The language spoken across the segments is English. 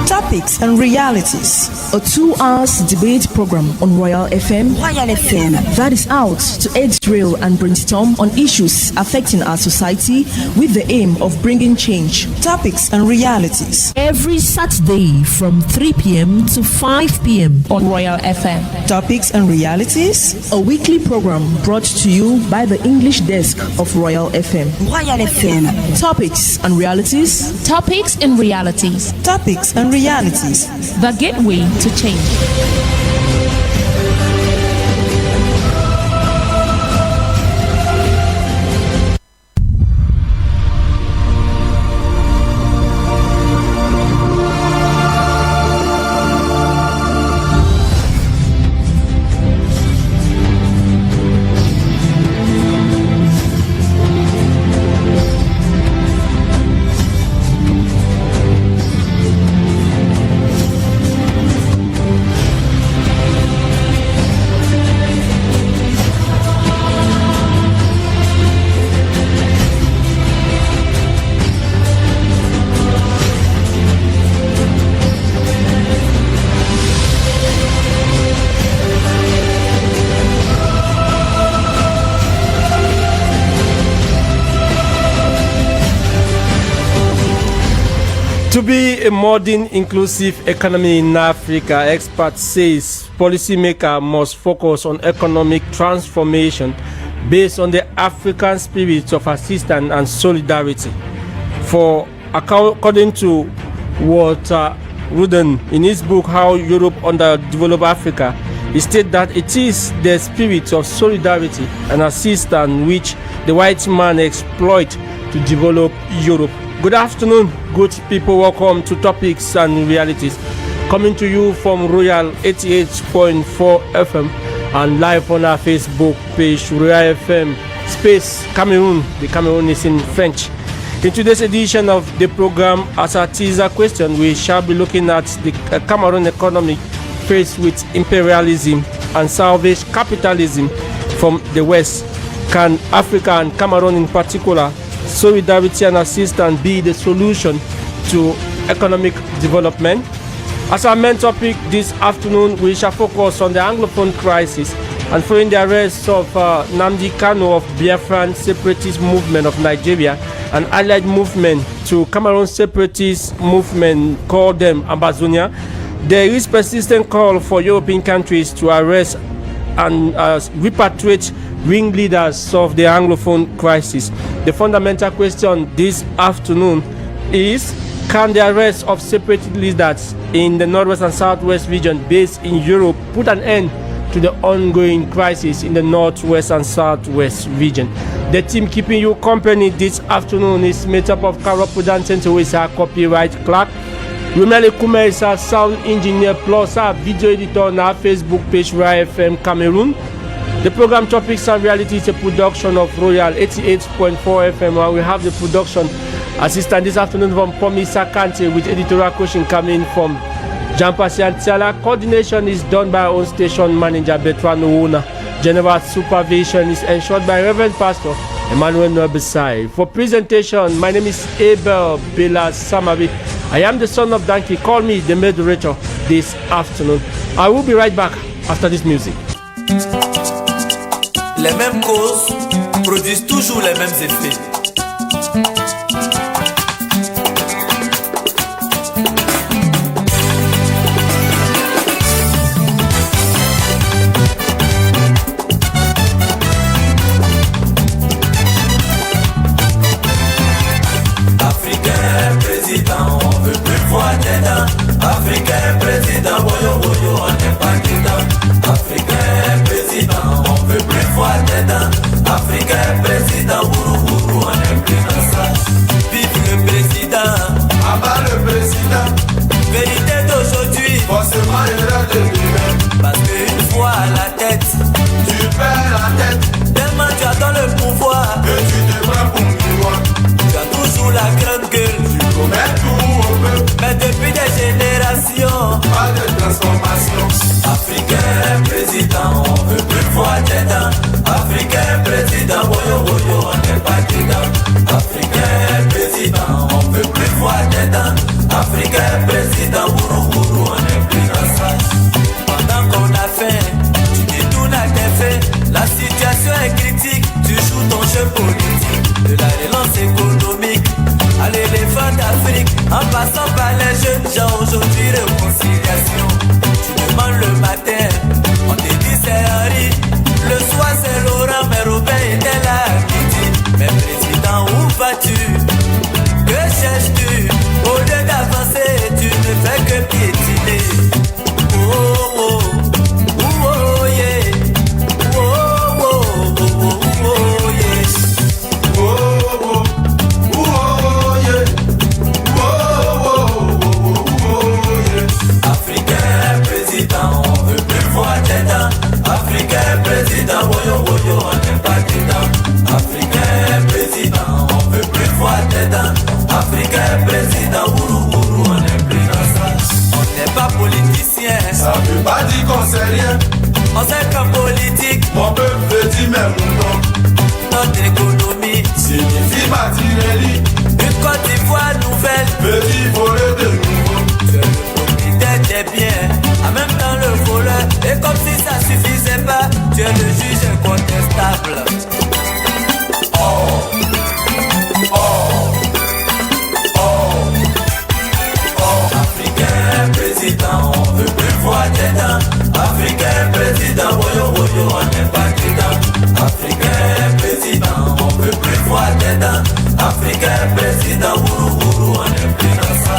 Topics and realities. A 2 hours debate program on Royal FM. That is out to edge drill and brainstorm on issues affecting our society with the aim of bringing change. Topics and realities. Every Saturday from 3 p.m. to 5 p.m. on Royal FM. Topics and realities. A weekly program brought to you by the English desk of Royal FM. Topics and realities. Topics and realities. Topics and realities. The gateway to change. To be a modern, inclusive economy in Africa, experts say policymakers must focus on economic transformation based on the African spirit of assistance and solidarity. For according to Walter Rudin in his book How Europe Underdeveloped Africa, he stated that it is the spirit of solidarity and assistance which the white man exploit to develop Europe. Good afternoon, good people. Welcome to Topics and Realities, coming to you from Royal 88.4 FM and live on our Facebook page, Royal FM Space Cameroon. The Cameroon is in French. In today's edition of the program, as a teaser question, we shall be looking at the Cameroon economy faced with imperialism and salvage capitalism from the West. Can Africa and Cameroon in particular, solidarity and assistance be the solution to economic development? As our main topic this afternoon, we shall focus on the Anglophone crisis and following the arrest of Nnamdi Kanu of Biafran separatist movement of Nigeria, an allied movement to Cameroon separatist movement called them Ambazonia. There is persistent call for European countries to arrest and repatriate ringleaders of the Anglophone crisis. The fundamental question this afternoon is, can the arrest of separatist leaders in the Northwest and Southwest region based in Europe put an end to the ongoing crisis in the Northwest and Southwest region? The team keeping you company this afternoon is made up of Carol Pudanten, who is our copyright clerk, Rumele Kume is our sound engineer, plus our video editor on our Facebook page, Royal FM Cameroon. The program Topics and Reality is a production of Royal 88.4 FM, and we have the production assistant this afternoon from Pomi Sakante, with editorial coaching coming from Jampasi Antiala. Coordination is done by our own station manager, Bertrand Ouna. General supervision is ensured by Reverend Pastor Emmanuel Nobesai. For presentation, my name is Abel, Bela, Samari. I am the son of Donkey. Call me the moderator this afternoon. I will be right back after this music. Les mêmes causes produisent toujours les mêmes effets. Africain président, on veut plus voir des dents. Africain président, boyo boyo, on n'est pas dedans. Africain président, on veut plus voir des dents. Africain président, bourou bourou, on de la relance économique à l'éléphant d'Afrique, en passant par les jeunes gens aujourd'hui réconciliation. Tu demandes le matin, on te dit c'est Henri, le soir c'est Laurent, mais Robin était là qui dit mais président où vas-tu? Que cherches-tu? Au lieu d'avancer, tu ne fais que piétiner. Oh oh oh, oh, oh yeah, oh oh oh, oh, oh, yeah, oh oh oh, yeah, oh oh yeah. Africain président, on veut plus voir tes dents. Africain président, woyo woyo, on n'aime pas tes dents. Africain président, on veut plus voir tes dents. Africain président, ourou ourou, on n'est plus dans ça. On n'est pas politicien, ça veut pas dire qu'on sait rien. on sait qu'en politique, Mon peuple veut dire même non. notre économie Signifie bâtir un lit, une Côte d'Ivoire nouvelle. veut dire voler de nouveau. Tu es le propriétaire des biens, en même temps le voleur. Et comme si ça suffisait pas, tu es le juge incontestable. Africain président, on veut plus voir tes dents. Africain président, woyo woyo, on n'aime pas tes dents. Africain président, on veut plus voir tes dents. Africain président, ourou ourou, on n'aime plus dans ça.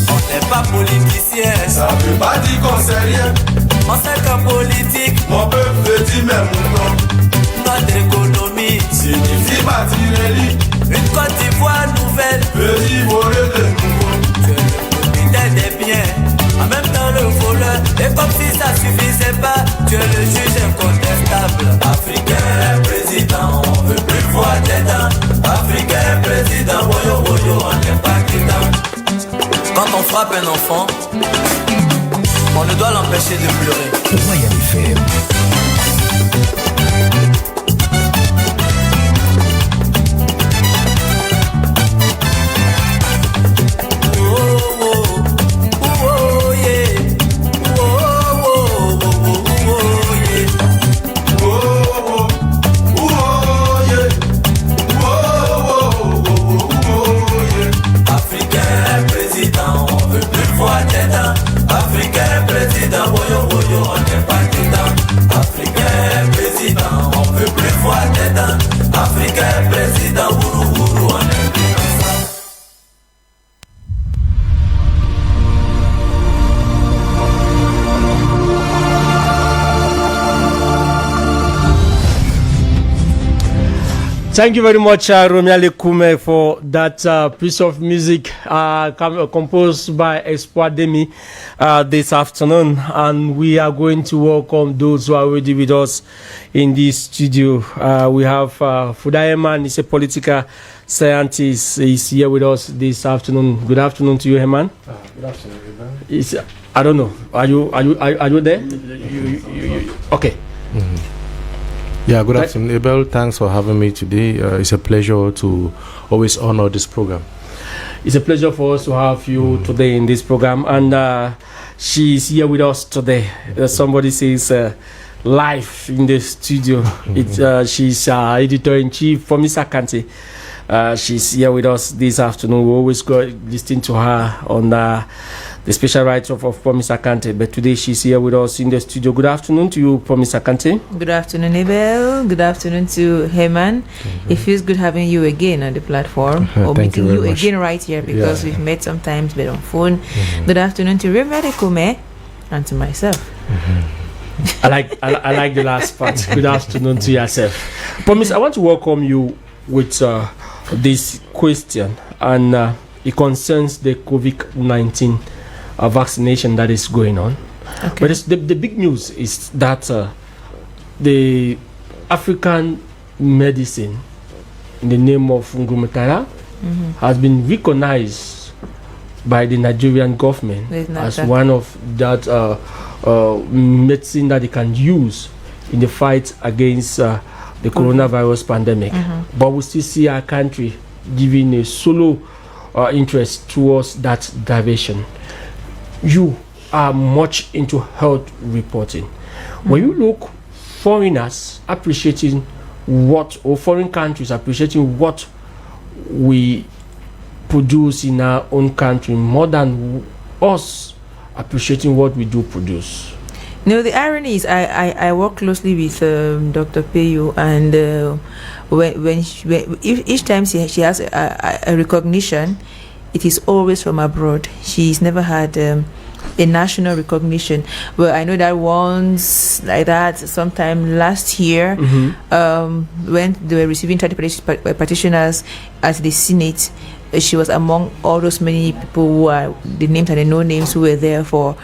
On n'est pas politicien, Ça veut pas dire qu'on sait rien. on sait qu'en politique, Mon peuple veut dire même non. notre économie, Signifie bâtir un lit, une Côte d'Ivoire nouvelle. veut dire voler de nouveau. Tu es le propriétaire des biens, en même temps le voleur. Et comme si ça suffisait pas, tu es le juge incontestable. Africain président, on veut plus voir tes dents. Africain président, woyo woyo, on n'aime pas tes dents. Quand on frappe un enfant, on ne doit l'empêcher de pleurer. Royal FM. Oh oh, oh oh yeah, oh oh oh oh yeah. Oh oh, oh yeah, oh oh yeah. Africain président, on veut plus voir tes dents. Africain président, woyo woyo, on n'aime pas tes dents. Africain président, on veut plus voir tes dents. Africain président, ourou ourou, on n'aime plus dans ça. Thank you very much, Romia Lekume, for that piece of music composed by Espoir Demi this afternoon. And we are going to welcome those who are already with us in this studio. We have Fudayeman, he's a political scientist. He's here with us this afternoon. Good afternoon to you, Heman. Good afternoon, everyone. I don't know. Are you there? Okay. Mm-hmm. Yeah, good afternoon, Abel. Thanks for having me today. It's a pleasure to always honor this program. It's a pleasure for us to have you today in this program. And she's here with us today. Somebody says live in the studio. She's editor-in-chief for Miss Akante. She's here with us this afternoon. We always go listening to her on the special rights of Promise Akante. But today she's here with us in the studio. Good afternoon to you, Promise Akante. Good afternoon, Abel. Good afternoon to Heman. It feels good having you again on the platform, or Thank meeting you you very much. again right here, because we've met sometimes but on phone. Good afternoon to Remedy Kume and to myself. I like the last part. Good afternoon to yourself. Promise, I want to welcome you with this question, and it concerns the COVID-19 vaccination that is going on. Okay. But the big news is that the African medicine in the name of Ngumutara has been recognized by the Nigerian government as one of that medicine that they can use in the fight against the coronavirus pandemic. But we still see our country giving a solo interest towards that diversion. You are much into health reporting. When you look foreigners appreciating what, or foreign countries appreciating what we produce in our own country more than us appreciating what we do produce. No, the irony is I work closely with Dr. Peyu, and each time she has a recognition, it is always from abroad. She's never had a national recognition. Well, I know that once like that sometime last year, when they were receiving 30 petitioners at the Senate, she was among all those many people who are the names and the no names who were there for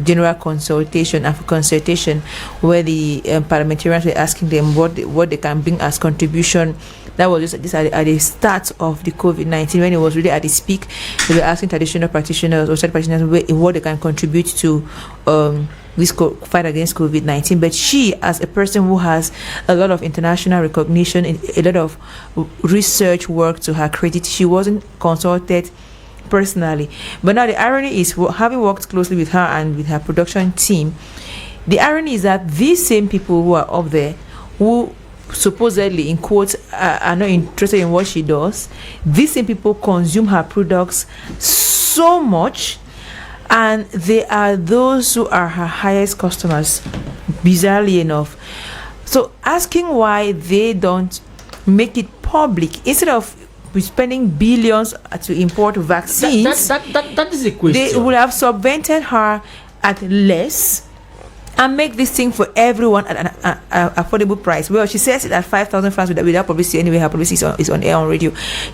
general consultation, where the parliamentarians were asking them what they can bring as contribution. That was just at the start of the COVID-19, when it was really at its peak. They were asking traditional practitioners or state practitioners what they can contribute to this fight against COVID-19. But she, as a person who has a lot of international recognition, a lot of research work to her credit, she wasn't consulted personally. But now the irony is, having worked closely with her and with her production team, the irony is that these same people who are up there, who supposedly, in quotes, are not interested in what she does, these same people consume her products so much, and they are those who are her highest customers, bizarrely enough. So asking why they don't make it public, instead of spending billions to import vaccines, that is a question. They would have subvented her at less and make this thing for everyone at an affordable price. Well, she says it at 5,000 francs without publicity. Anyway, her publicity is on air, on radio.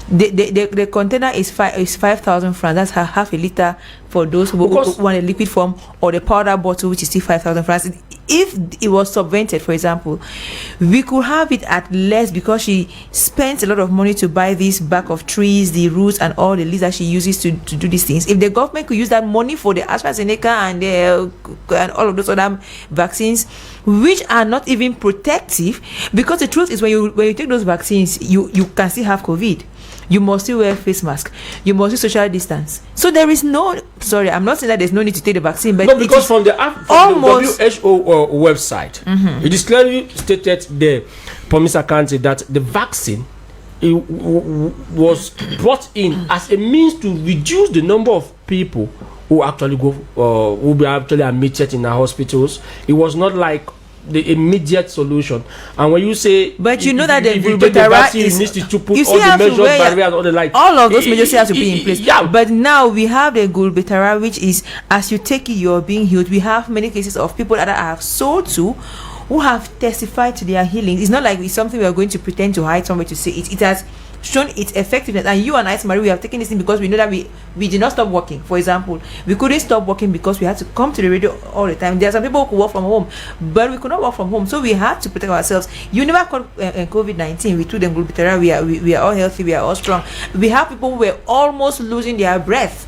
The container is 5,000 francs. That's half a liter for those who want a liquid form, or the powder bottle, which is still 5,000 francs. If it was subvented, for example, we could have it at less, because she spends a lot of money to buy this bark of trees, the roots, and all the leaves that she uses to do these things. If the government could use that money for the AstraZeneca and all of those other vaccines, which are not even protective, because the truth is, when you take those vaccines, you can still have COVID. You must still wear face mask. You must still social distance. So there is no. Sorry, I'm not saying that there's no need to take the vaccine, but no, because from the WHO website, it is clearly stated there, Mr. Kante, that the vaccine was brought in as a means to reduce the number of people who actually will be actually admitted in our hospitals. It was not like the immediate solution. And when you say, but you know that the vaccine needs to put all the measures, barriers, and all the like, all of those measures have to be in place. Yeah. But now we have the Gulbetara, which is, as you take it, you're being healed. We have many cases of people that I have sold to, who have testified to their healing. It's not like it's something we are going to pretend to hide somewhere to say it. It has shown its effectiveness. And you and I, Samari, we have taken this in because we know that we did not stop working. For example, we couldn't stop working because we had to come to the radio all the time. There are some people who could work from home, but we could not work from home, so we had to protect ourselves. You never caught COVID-19. We took them Gulbetara. We are all healthy. We are all strong. We have people who were almost losing their breath,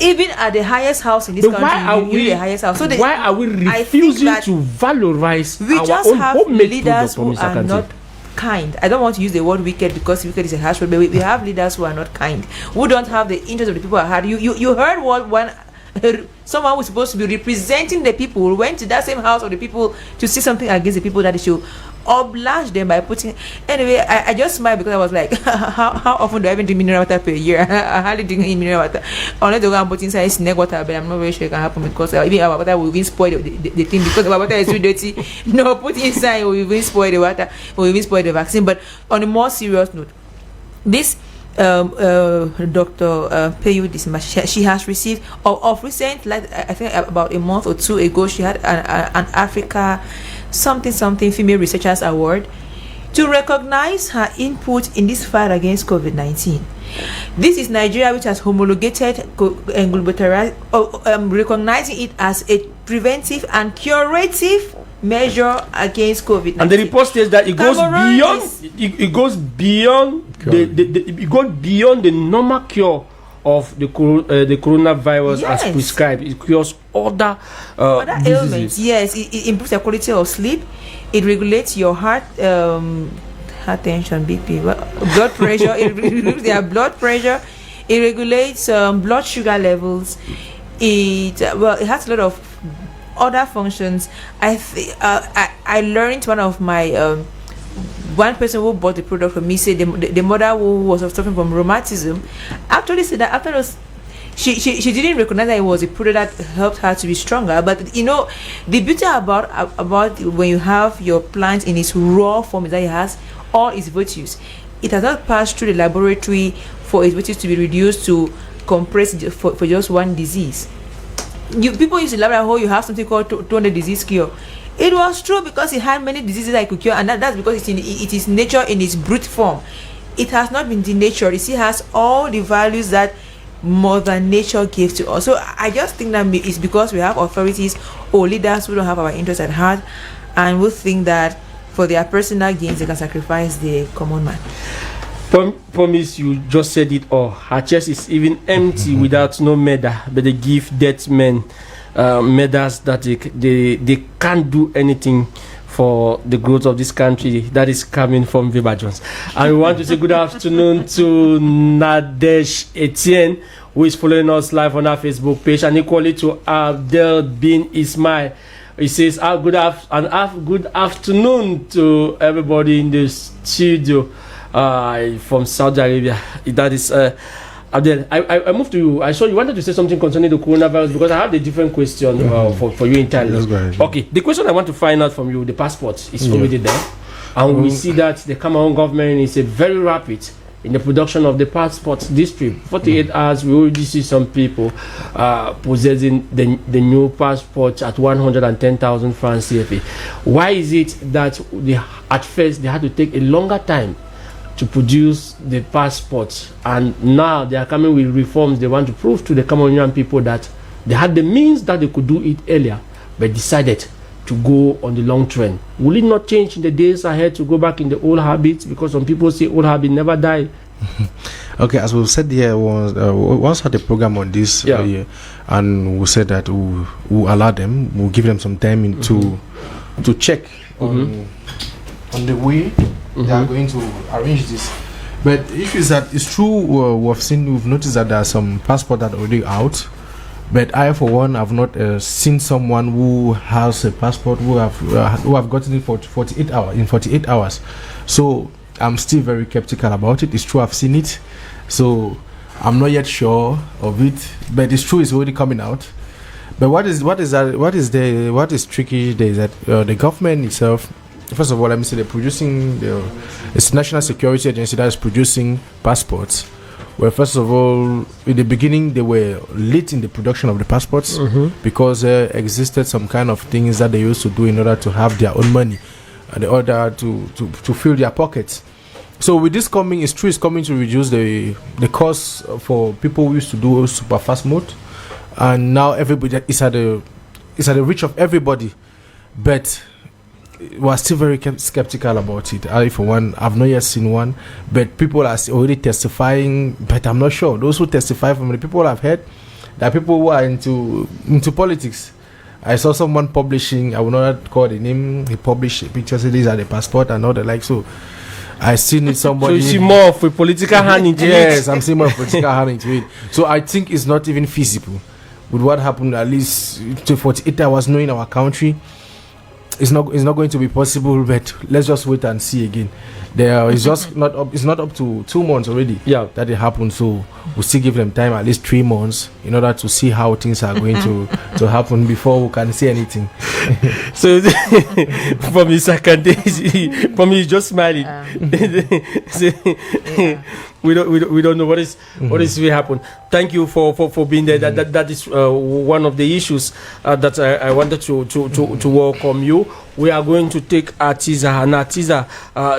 even at the highest house in this country. The highest house. So why are we refusing to valorize our own homemade leaders who are not kind? I don't want to use the word wicked, because wicked is a harsh word, but we have leaders who are not kind, who don't have the interest of the people at heart. You heard someone who was supposed to be representing the people went to that same house of the people to say something against the people, that they should oblige them by putting. Anyway, I just smiled because I was like, how often do I even drink mineral water per year? I hardly drink mineral water. Unless they go and put inside snake water, but I'm not very sure it can happen, because even our water will even spoil the thing, because our water is too dirty. No, put inside will even spoil the water, will even spoil the vaccine. But on a more serious note, this Dr. Peyu, she has received of recent, like I think about a month or two ago, she had an Africa something female researchers award to recognize her input in this fight against COVID-19. This is Nigeria, which has homologated Gulbetara, recognizing it as a preventive and curative measure against COVID-19. And the report says that it goes beyond the normal cure of the coronavirus, yes, as prescribed. It cures other ailments. Yes, it improves the quality of sleep. It regulates your heart hypertension, BP, blood pressure. It regulates their blood pressure. It regulates blood sugar levels. It has a lot of other functions. I learned one of my one person who bought the product from me said the mother who was suffering from rheumatism actually said that after those she didn't recognize that it was a product that helped her to be stronger. But the beauty about when you have your plant in its raw form is that it has all its virtues. It has not passed through the laboratory for its virtues to be reduced to compress for just one disease. People used to laugh at how you have something called 200 disease cure. It was true because it had many diseases that it could cure, and that's because it is nature in its brute form. It has not been denatured. It still has all the values that Mother Nature gave to us. So I just think that it's because we have authorities or leaders who don't have our interests at heart and who think that for their personal gains they can sacrifice the common man. Promise, you just said it all. Her chest is even empty without no medal, but they give dead men medals that they can't do anything for the growth of this country. That is coming from Viva Jones. And we want to say good afternoon to Nadesh Etienne, who is following us live on our Facebook page, and equally to Abdel bin Ismail. He says good afternoon to everybody in the studio from Saudi Arabia. That is Abdel, I moved to you. I saw you wanted to say something concerning the coronavirus because I had a different question for you entirely. Okay, the question I want to find out from you, the passport is already there, and we see that the Cameroon government is very rapid in the production of the passport district. 48 hours, we already see some people possessing the new passport at 110,000 francs CFA. Why is it that at first they had to take a longer time to produce the passport, and now they are coming with reforms? They want to prove to the Cameroonian people that they had the means that they could do it earlier, but decided to go on the long trend. Will it not change in the days ahead to go back in the old habits? Because some people say old habits never die. Okay, as we said here, once had a program on this year, and we said that we'll allow them, we'll give them some time to check on the way they are going to arrange this. But the issue is that it's true. We've noticed that there are some passports that are already out. But I, for one, have not seen someone who has a passport who have gotten it for 48 hours. In 48 hours, so I'm still very skeptical about it. It's true, I've seen it, so I'm not yet sure of it. But it's true, it's already coming out. But what is tricky there is that the government itself. First of all, let me say they're producing it's National Security Agency that is producing passports. Well, first of all, in the beginning, they were late in the production of the passports because there existed some kind of things that they used to do in order to have their own money, in order to fill their pockets. So with this coming, it's true, it's coming to reduce the cost for people who used to do super fast mode, and now everybody is at the reach of everybody, but we're still very skeptical about it. I, for one, I've not yet seen one, but people are already testifying. But I'm not sure. Those who testify, from the people I've heard, there are people who are into politics. I saw someone publishing, I will not call the name, he published pictures of these are the passport and all the like. So I still need somebody. So you see more of a political hand into it. Yes, I'm seeing more political hand into it. So I think it's not even feasible with what happened, at least to 48 hours, knowing our country. It's not going to be possible, but let's just wait and see again. It's just not up. It's not up to 2 months already. Yeah, that it happened. So we'll still give them time, at least 3 months, in order to see how things are going to happen before we can say anything. So from his second day, from he's just smiling. We don't know what is will happen. Thank you for being there. That is one of the issues that I wanted to welcome you. We are going to take Artiza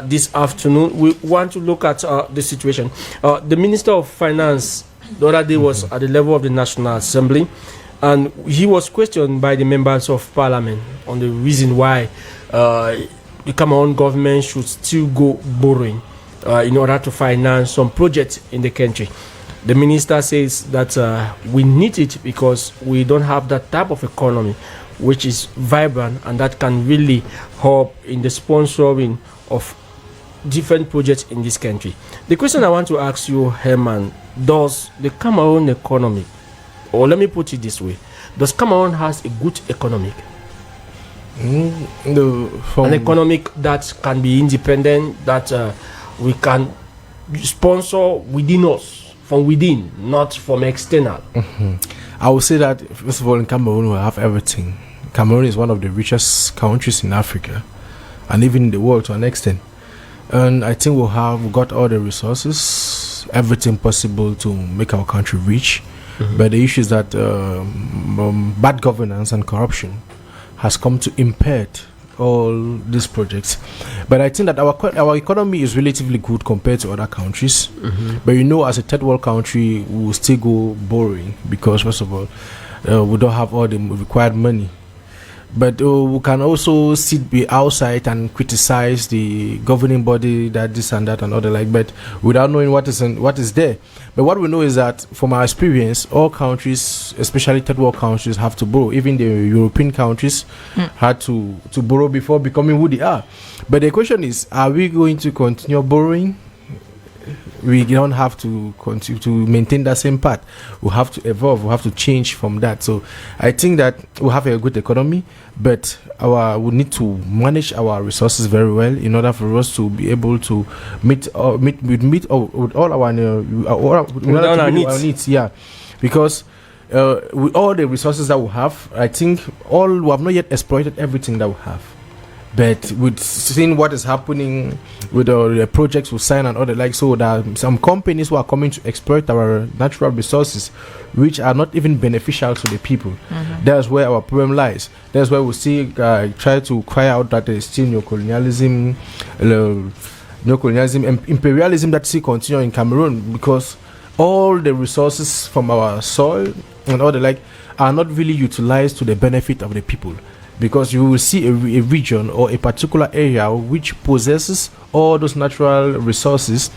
this afternoon. We want to look at the situation. The Minister of Finance the other day was at the level of the National Assembly, and he was questioned by the members of Parliament on the reason why the Cameroon government should still go borrowing in order to finance some projects in the country. The minister says that we need it because we don't have that type of economy which is vibrant and that can really help in the sponsoring of different projects in this country. The question I want to ask you, Herman, does the Cameroon economy, or let me put it this way, does Cameroon has a good economic? An economic that can be independent, that we can sponsor within us, from within, not from external. I would say that, first of all, in Cameroon, we have everything. Cameroon is one of the richest countries in Africa and even in the world to an extent. And I think we got all the resources, everything possible to make our country rich. But the issue is that bad governance and corruption has come to impair all these projects. But I think that our economy is relatively good compared to other countries. But as a third world country, we will still go borrowing because, first of all, we don't have all the required money. But we can also be outside and criticize the governing body, that this and that and other like, but without knowing what is there. But what we know is that, from our experience, all countries, especially third world countries, have to borrow. Even the European countries had to borrow before becoming who they are. But the question is, are we going to continue borrowing? We don't have to continue to maintain that same path. We have to evolve. We have to change from that. So I think that we have a good economy, but we need to manage our resources very well in order for us to be able to meet all our needs. Yeah, because with all the resources that we have, I think we have not yet exploited everything that we have. But with seeing what is happening with the projects we sign and other like, so there are some companies who are coming to exploit our natural resources, which are not even beneficial to the people. That's where our problem lies. That's where we see try to cry out that there is still neocolonialism and imperialism that still continue in Cameroon, because all the resources from our soil and all the like are not really utilized to the benefit of the people. Because you will see a region or a particular area which possesses all those natural resources,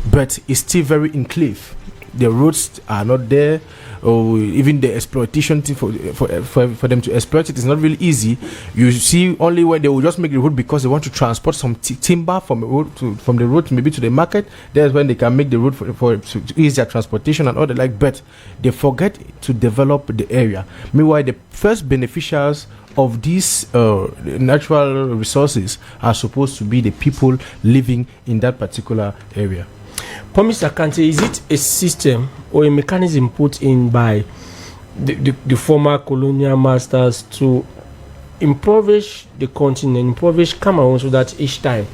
but is still very enclave. The roads are not there, or even the exploitation for them to exploit it is not really easy. You see only when they will just make the road because they want to transport some timber from the road maybe to the market. That's when they can make the road to ease their transportation and all the like. But they forget to develop the area. Meanwhile, the first beneficiaries of these natural resources are supposed to be the people living in that particular area. Mr. Kante, is it a system or a mechanism put in by the former colonial masters to impoverish the continent, impoverish Cameroon, so that each time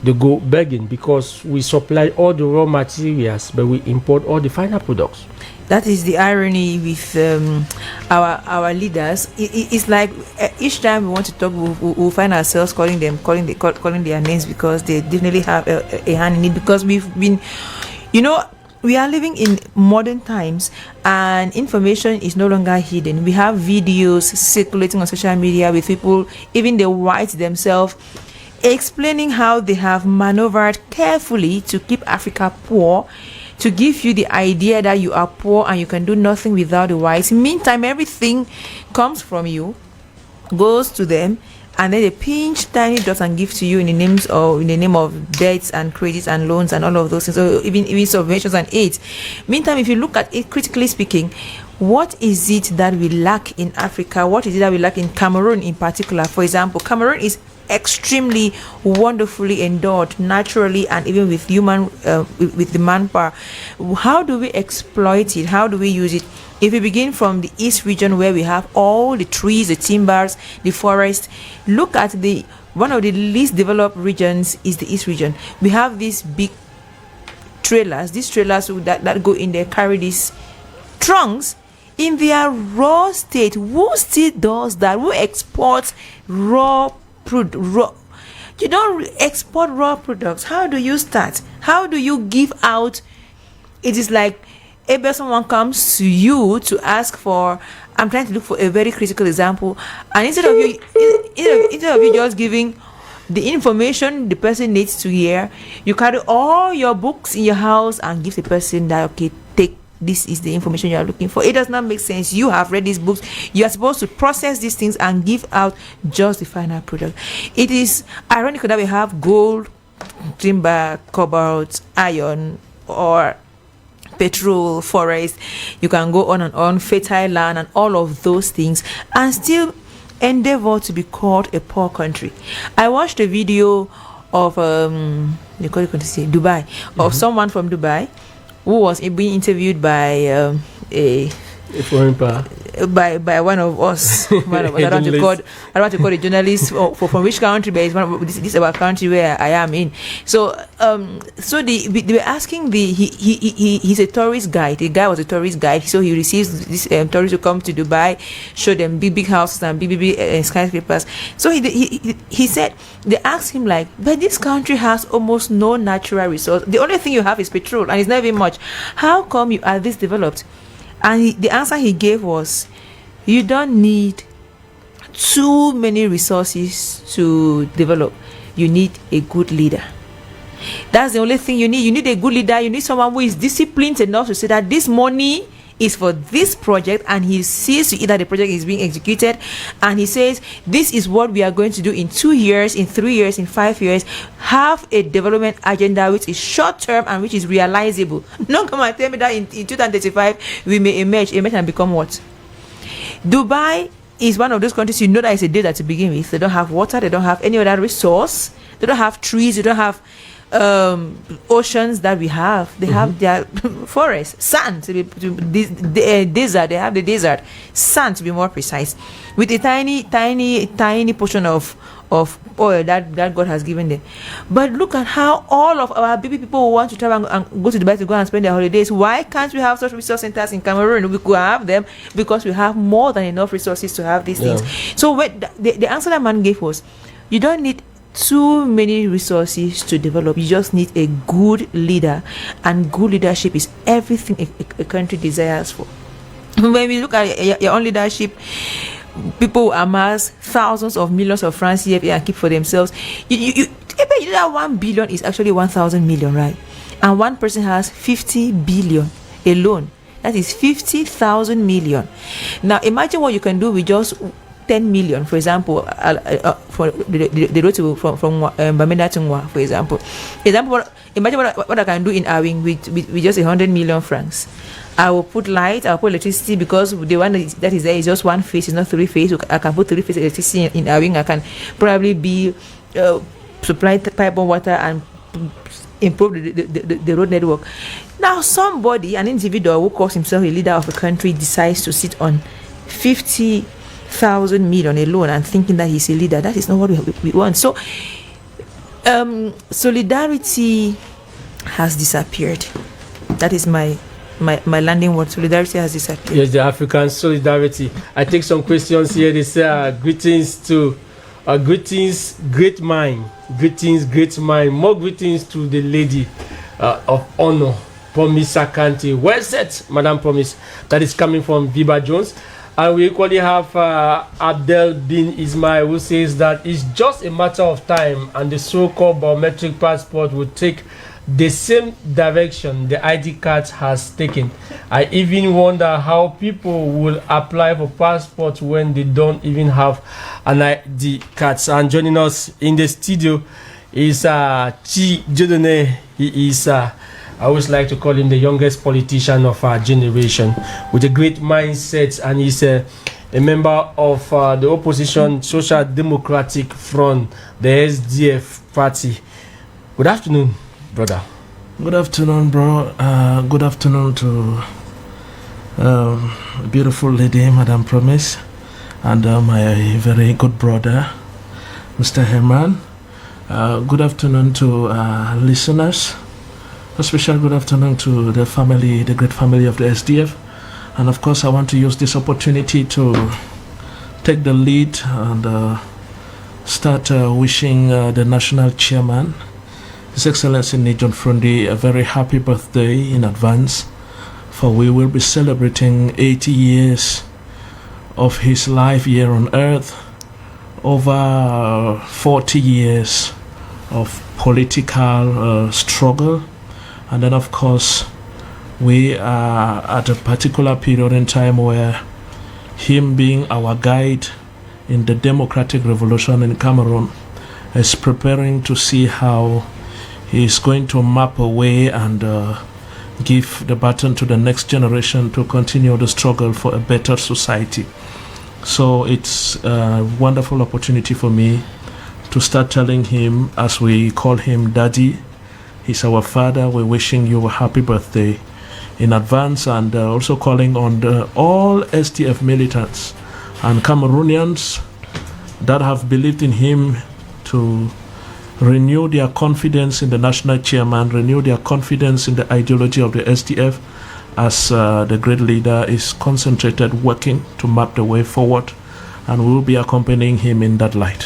they go begging, because we supply all the raw materials but we import all the final products? That is the irony with our leaders. It's like each time we want to talk, we'll find ourselves calling their names, because they definitely have a hand in it. Because we've been, we are living in modern times, and information is no longer hidden. We have videos circulating on social media with people, even the whites themselves, explaining how they have maneuvered carefully to keep Africa poor, to give you the idea that you are poor and you can do nothing without the whites. Meantime, everything comes from you, goes to them, and then they pinch tiny dots and give to you in the name of debts and credits and loans and all of those things, so even subventions and aid. Meantime, if you look at it critically speaking, what is it that we lack in Africa? What is it that we lack in Cameroon in particular? For example, Cameroon is extremely wonderfully endowed naturally and even with with the manpower. How do we exploit it? How do we use it? If we begin from the east region, where we have all the trees, the timbers, the forest, look at one of the least developed regions is the east region. We have these big trailers that go in there, carry these trunks in their raw state. Who still does that? Who exports raw? You don't export raw products. How do you start? How do you give out? It is like Abel, someone comes to you to ask for, I'm trying to look for a very critical example, and instead of you just giving the information the person needs to hear, you carry all your books in your house and give the person that, okay, take, this is the information you are looking for. It does not make sense. You have read these books. You are supposed to process these things and give out just the final product. It is ironical that we have gold timber, cobalt, iron, or petrol, forest. You can go on and on, fertile land, and all of those things, and still endeavor to be called a poor country. I watched a video of Dubai, of someone from Dubai who was being interviewed by a foreign power. By one of us. I don't want to call a journalist from which country, but it's this is our country where I am in. So they were asking he's a tourist guide. The guy was a tourist guide, so he receives these tourists who come to Dubai, show them big houses and big skyscrapers. So he said, they asked him like, but this country has almost no natural resource. The only thing you have is petrol, and it's not even much. How come you are this developed? And the answer he gave was, you don't need too many resources to develop. You need a good leader. That's the only thing you need. You need a good leader. You need someone who is disciplined enough to say that this money is for this project, and he sees to it that the project is being executed, and he says, this is what we are going to do in 2 years, in 3 years, in 5 years. Have a development agenda which is short term and which is realizable. Don't come and tell me that in 2035 we may emerge and become what? Dubai is one of those countries, you know, that is a desert to begin with. They don't have water, they don't have any other resource, they don't have trees, they don't have oceans that we have. They have their forests, sand, desert. They have the desert, sand to be more precise, with a tiny portion of oil that God has given them. But look at how all of our baby people want to travel and go to Dubai to go and spend their holidays. Why can't we have such resource centers in Cameroon? We could have them because we have more than enough resources to have these things. So the answer that man gave was, you don't need too many resources to develop. You just need a good leader, and good leadership is everything a country desires for. When we look at your own leadership, people amass thousands of millions of francs here and keep for themselves. You that 1 billion is actually 1,000 million, right? And one person has 50 billion alone. That is 50,000 million. Now imagine what you can do with just 10 million, for example, for the road to from Bamenda to Nwa, for example. Imagine what I can do in Awing with just 100 million francs. I will put light, I'll put electricity, because the one that is there is just one phase, it's not 3 phase. So I can put 3 phase electricity in Awing. I can probably supply pipe of water and improve the road network. Now somebody, an individual who calls himself a leader of a country, decides to sit on 50,000 million alone and thinking that he's a leader. That is not what we want. So solidarity has disappeared. That is my landing word. Solidarity has disappeared. Yes, the African solidarity. I take some questions here. They say greetings to greetings, great mind. Greetings, great mind. More greetings to the lady of honor, Promise Akanti. Well said, Madam Promise. That is coming from Viva Jones. And we equally have Abdel bin Ismail, who says that it's just a matter of time and the so-called biometric passport will take the same direction the ID card has taken. I even wonder how people will apply for passports when they don't even have an ID card. And joining us in the studio is Chi Jodone. He is I always like to call him the youngest politician of our generation, with a great mindset, and he's a member of the opposition Social Democratic Front, the SDF party. Good afternoon, brother. Good afternoon, bro. Good afternoon to beautiful lady, Madam Promise, and my very good brother, Mr. Herman. Good afternoon to listeners. A special good afternoon to the family, the great family of the SDF. And of course, I want to use this opportunity to take the lead and start wishing the national chairman, His Excellency Nijon Frundi, a very happy birthday in advance, for we will be celebrating 80 years of his life here on earth, over 40 years of political struggle. And then, of course, we are at a particular period in time where him being our guide in the democratic revolution in Cameroon is preparing to see how He's going to map a way and give the baton to the next generation to continue the struggle for a better society. So it's a wonderful opportunity for me to start telling him, as we call him Daddy, he's our father. We're wishing you a happy birthday in advance, and also calling on all STF militants and Cameroonians that have believed in him to renew their confidence in the national chairman, renew their confidence in the ideology of the STF, as the great leader is concentrated working to map the way forward, and we will be accompanying him in that light.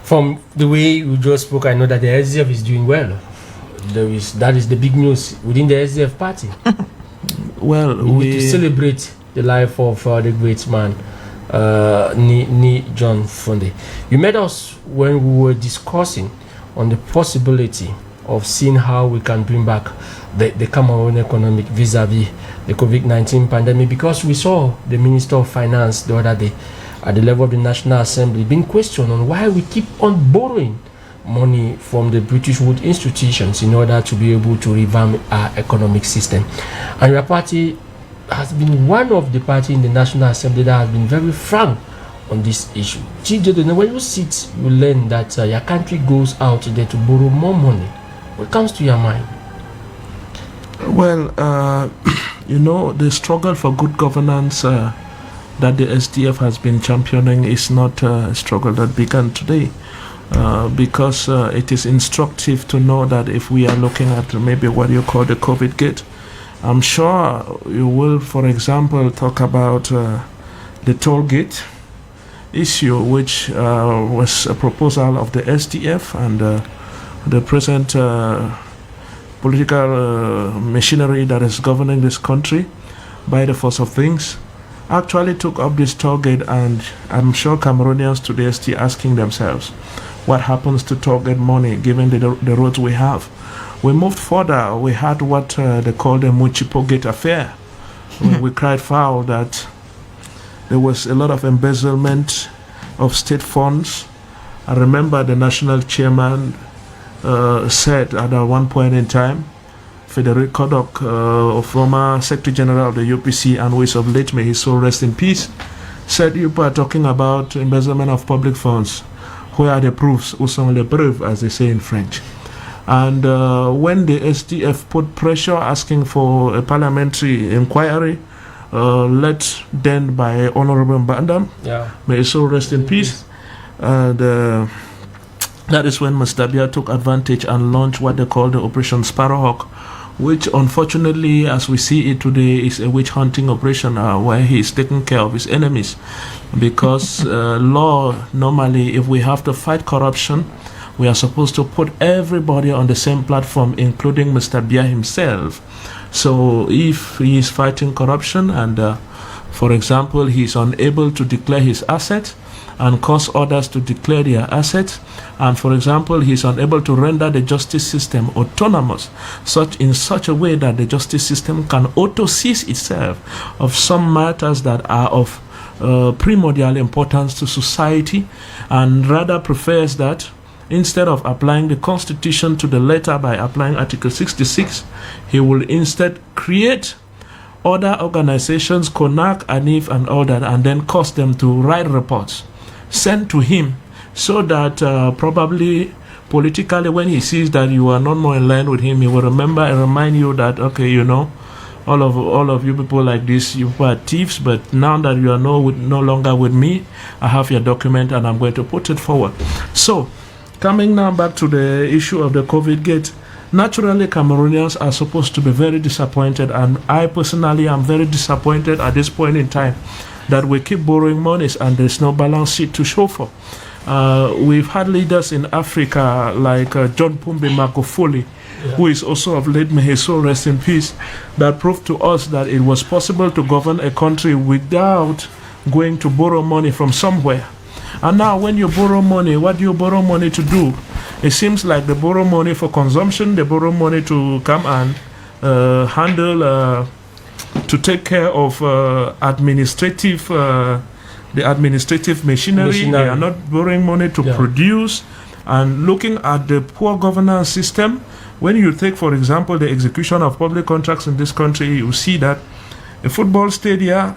From the way you just spoke, I know that the SDF is doing well. That is the big news within the SDF party. Well, we need to celebrate the life of the great man, Ni John Funde. You met us when we were discussing on the possibility of seeing how we can bring back the Cameroon economic vis-a-vis the COVID-19 pandemic, because we saw the Minister of Finance the other day at the level of the National Assembly being questioned on why we keep on borrowing money from the British Wood institutions in order to be able to revamp our economic system. And your party has been one of the party in the National Assembly that has been very frank on this issue. When you sit, you learn that your country goes out there to borrow more money. What comes to your mind? Well, the struggle for good governance that the SDF has been championing is not a struggle that began today, because it is instructive to know that if we are looking at maybe what you call the COVID gate, I'm sure you will, for example, talk about the toll gate issue, which was a proposal of the SDF, and the present political machinery that is governing this country by the force of things actually took up this target. And I'm sure Cameroonians today are still asking themselves, what happens to target money given the roads we have? We moved further. We had what they call the Muchipo Gate affair, when we cried foul that there was a lot of embezzlement of state funds. I remember the national chairman said at one point in time, Frederick Kodok, former Secretary General of the UPC, and who is of late, may his soul rest in peace, said, you are talking about embezzlement of public funds. Where are the proofs? Où sont les preuves, as they say in French. And when the SDF put pressure asking for a parliamentary inquiry, led then by Honorable Mbandam, may his soul rest in peace, and that is when Mustabia took advantage and launched what they call the Operation Sparrowhawk, which unfortunately, as we see it today, is a witch hunting operation where he is taking care of his enemies. Because law, normally, if we have to fight corruption, we are supposed to put everybody on the same platform, including Mr. Bia himself. So if he is fighting corruption and, for example, he is unable to declare his assets and cause others to declare their assets, and, for example, he is unable to render the justice system autonomous in such a way that the justice system can auto-seize itself of some matters that are of primordial importance to society, and rather prefers that instead of applying the Constitution to the letter by applying Article 66, he will instead create other organizations, CONAC, ANIF, and all that, and then cause them to write reports sent to him, so that probably politically, when he sees that you are not more in line with him, he will remember and remind you that, okay, all of you people like this, you are thieves, but now that you are no longer with me, I have your document and I'm going to put it forward. So, coming now back to the issue of the COVID gate, naturally Cameroonians are supposed to be very disappointed, and I personally am very disappointed at this point in time that we keep borrowing monies and there's no balance sheet to show for. We've had leaders in Africa like John Pombe Magufuli, who is also of late, may his soul rest in peace, that proved to us that it was possible to govern a country without going to borrow money from somewhere. And now when you borrow money, what do you borrow money to do? It seems like they borrow money for consumption, they borrow money to come and to take care of the administrative machinery. They are not borrowing money to produce And looking at the poor governance system, when you take, for example, the execution of public contracts in this country, you see that a football stadiums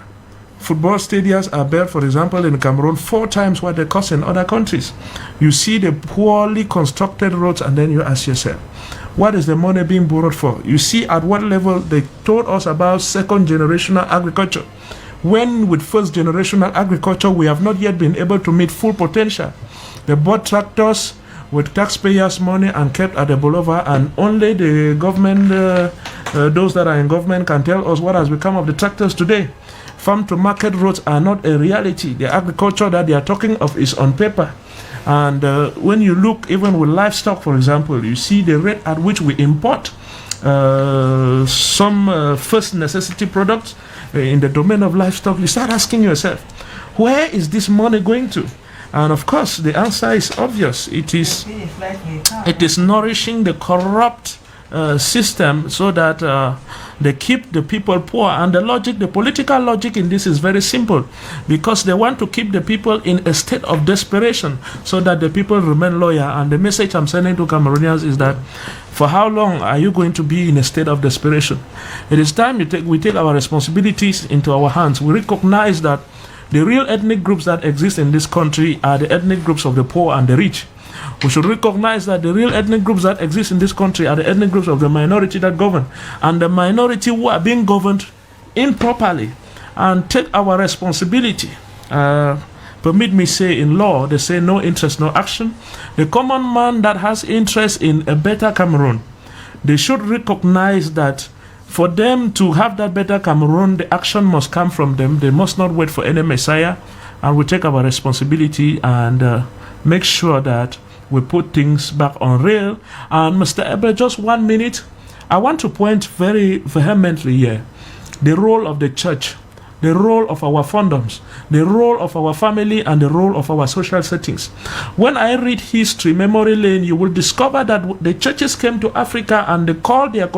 are built, for example, in Cameroon 4 times what they cost in other countries. You see the poorly constructed roads, and then you ask yourself, what is the money being borrowed for? You see at what level they told us about second generational agriculture. When with first generational agriculture, we have not yet been able to meet full potential. They bought tractors with taxpayers' money and kept at the boulevard, and only the government, those that are in government, can tell us what has become of the tractors today. Farm to market roads are not a reality. The agriculture that they are talking of is on paper. And when you look even with livestock, for example, you see the rate at which we import some first necessity products in the domain of livestock. You start asking yourself, where is this money going to? And of course, the answer is obvious. It is nourishing the corrupt system so that they keep the people poor. And the political logic in this is very simple, because they want to keep the people in a state of desperation so that the people remain loyal. And the message I'm sending to Cameroonians is that for how long are you going to be in a state of desperation? It is time we take our responsibilities into our hands. We recognize that the real ethnic groups that exist in this country are the ethnic groups of the poor and the rich. We should recognize that the real ethnic groups that exist in this country are the ethnic groups of the minority that govern, and the minority who are being governed improperly, and take our responsibility. Permit me say, in law, they say no interest, no action. The common man that has interest in a better Cameroon, they should recognize that for them to have that better Cameroon, the action must come from them. They must not wait for any messiah, and we take our responsibility and make sure that we put things back on rail. And Mr. Abel, just 1 minute, I want to point very vehemently here the role of the church, the role of our fandoms, the role of our family, and the role of our social settings. When I read history, memory lane, you will discover that the churches came to Africa and they called their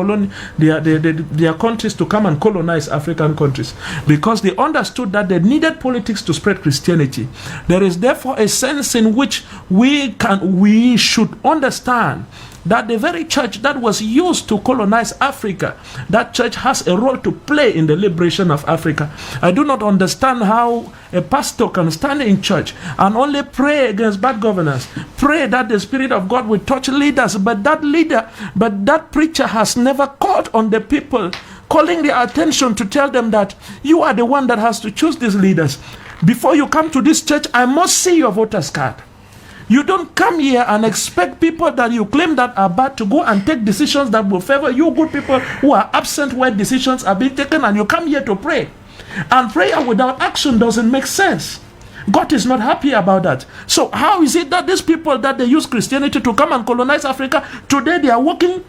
countries to come and colonize African countries, because they understood that they needed politics to spread Christianity. There is therefore a sense in which we should understand that the very church that was used to colonize Africa, that church has a role to play in the liberation of Africa. I do not understand how a pastor can stand in church and only pray against bad governance, pray that the Spirit of God will touch leaders, but that preacher has never called on the people, calling their attention to tell them that you are the one that has to choose these leaders. Before you come to this church, I must see your voter's card. You don't come here and expect people that you claim that are bad to go and take decisions that will favor you good people who are absent where decisions are being taken, and you come here to pray. And prayer without action doesn't make sense. God is not happy about that. So how is it that these people that they use Christianity to come and colonize Africa, today they are working,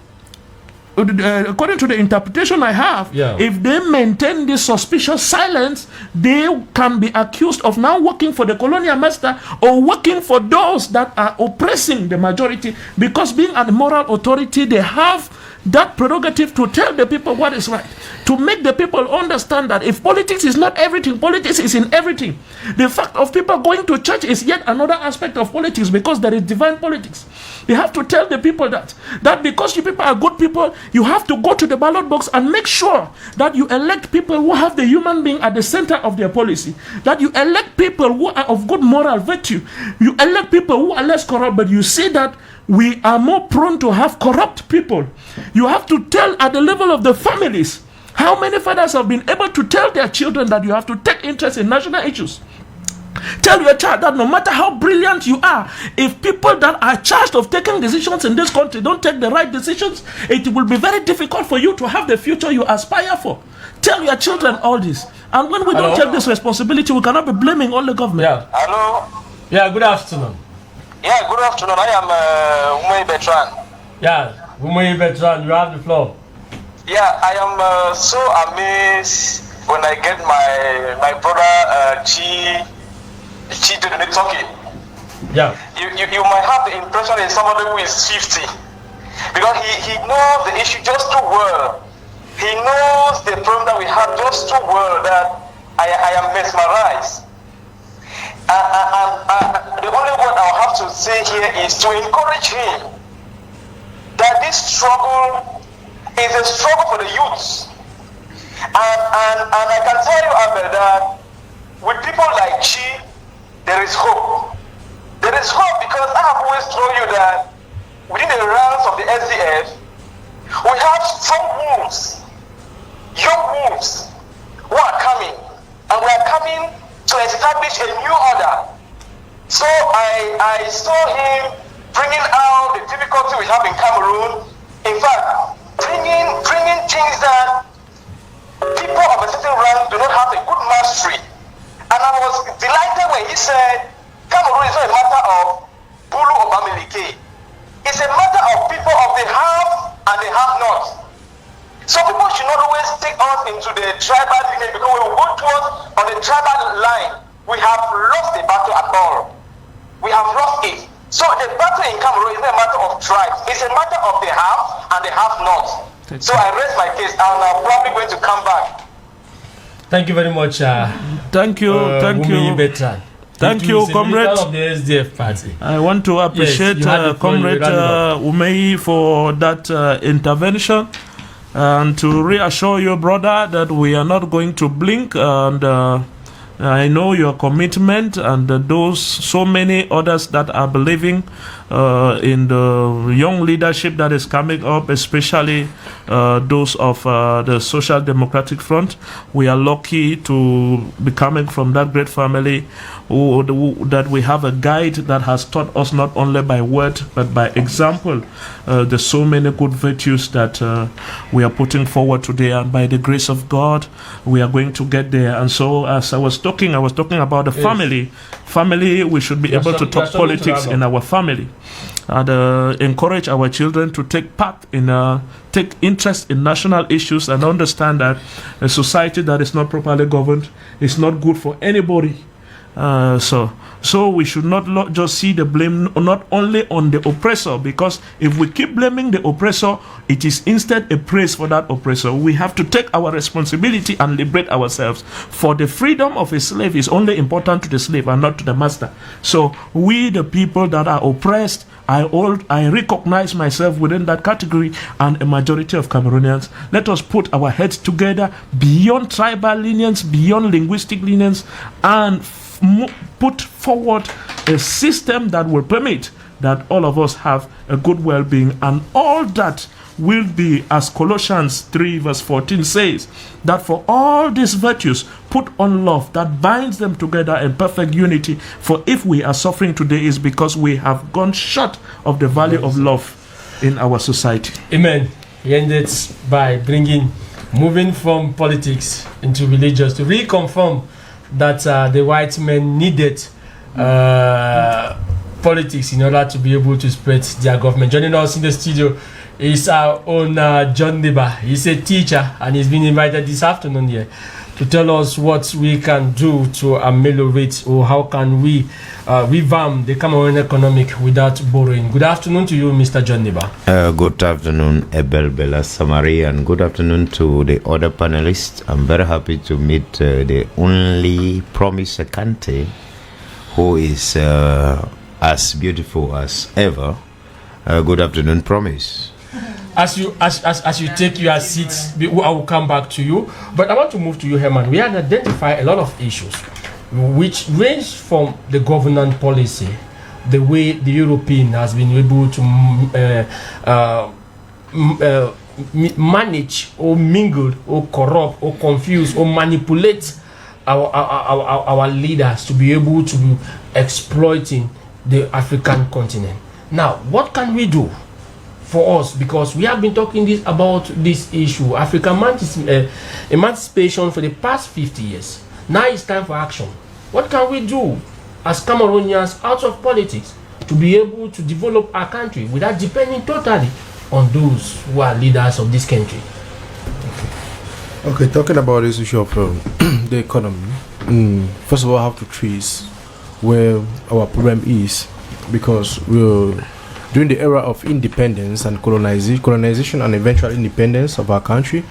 according to the interpretation I have, if they maintain this suspicious silence, they can be accused of now working for the colonial master or working for those that are oppressing the majority, because being a moral authority, they have that prerogative to tell the people what is right, to make the people understand that if politics is not everything, politics is in everything. The fact of people going to church is yet another aspect of politics, because there is divine politics. They have to tell the people that because you people are good people, you have to go to the ballot box and make sure that you elect people who have the human being at the center of their policy, that you elect people who are of good moral virtue, you elect people who are less corrupt. But you see that we are more prone to have corrupt people. You have to tell at the level of the families. How many fathers have been able to tell their children that you have to take interest in national issues? Tell your child that no matter how brilliant you are, if people that are charged of taking decisions in this country don't take the right decisions, it will be very difficult for you to have the future you aspire for. Tell your children all this. And when we don't take this responsibility, we cannot be blaming all the government. Yeah. Hello? Yeah, good afternoon. Yeah, good afternoon. I am Umay Betran. Yeah, Umay Betran, you have the floor. Yeah, I am so amazed when I get my brother Chi talking. Yeah. You might have the impression that somebody who is 50, because he knows the issue just too well. He knows the problem that we have just too well, that I am mesmerized. The only word I'll have to say here is to encourage him that this struggle is a struggle for the youths. And I can tell you, Abel, that with people like Chi, there is hope. There is hope because I have always told you that within the ranks of the SDF, we have strong wolves, young wolves, who are coming. And we are coming to establish a new order. So I saw him bringing out the difficulty we have in Cameroon. In fact, bringing things that people of a certain rank do not have a good mastery. And I was delighted when he said, Cameroon is not a matter of Bulu or Bamileke. It's a matter of people of the have and the have not. So people should not always take us into the tribal lineage because we will go towards on the tribal line. We have lost the battle at all. We have lost it. So the battle in Cameroon is not a matter of tribes. It's a matter of the have and the have not. So I rest my case and I'm probably going to come back. Thank you very much. Thank you, Bertrand. Thank you, comrade. Of the SDF party. I want to appreciate Comrade Umei for that intervention and to reassure your brother that we are not going to blink, and I know your commitment and those so many others that are believing in the young leadership that is coming up, especially those of the Social Democratic Front. We are lucky to be coming from that great family that we have a guide that has taught us not only by word but by example the so many good virtues that we are putting forward today, and by the grace of God we are going to get there. And so as I was talking about the family. We should be able to talk politics in our family and encourage our children to take part in take interest in national issues and understand that a society that is not properly governed is not good for anybody. So we should not just see the blame not only on the oppressor, because if we keep blaming the oppressor, it is instead a praise for that oppressor. We have to take our responsibility and liberate ourselves. For the freedom of a slave is only important to the slave and not to the master. So we, the people that are oppressed, I recognize myself within that category, and a majority of Cameroonians. Let us put our heads together beyond tribal lenience, beyond linguistic lenience, and put forward a system that will permit that all of us have a good well-being, and all that will be, as Colossians 3 verse 14 says, that for all these virtues put on love that binds them together in perfect unity. For if we are suffering today, is because we have gone short of the value of love in our society. Amen. He ended by moving from politics into religious to reconfirm that the white men needed politics in order to be able to spread their government. Joining us in the studio is our own John Neba. He's a teacher and he's been invited this afternoon here to tell us what we can do to ameliorate, or how can we revamp the Cameroon economic without borrowing. Good afternoon to you, Mr. John Neba. Good afternoon, Abel, Bela, Samari, and good afternoon to the other panelists. I'm very happy to meet the only Promise Akante, who is as beautiful as ever. Good afternoon, Promise. As you take your seats, I will come back to you. But I want to move to you, Herman. We have identified a lot of issues which range from the governance policy, the way the European has been able to manage or mingle or corrupt or confuse or manipulate our leaders to be able to be exploiting the African continent. Now, what can we do for us? Because we have been talking about this issue, African emancipation, for the past 50 years. Now it's time for action. What can we do as Cameroonians out of politics to be able to develop our country without depending totally on those who are leaders of this country? Okay, talking about this issue of the economy, first of all, I have to trace where our problem is, because we're during the era of independence and colonization and eventual independence of our country,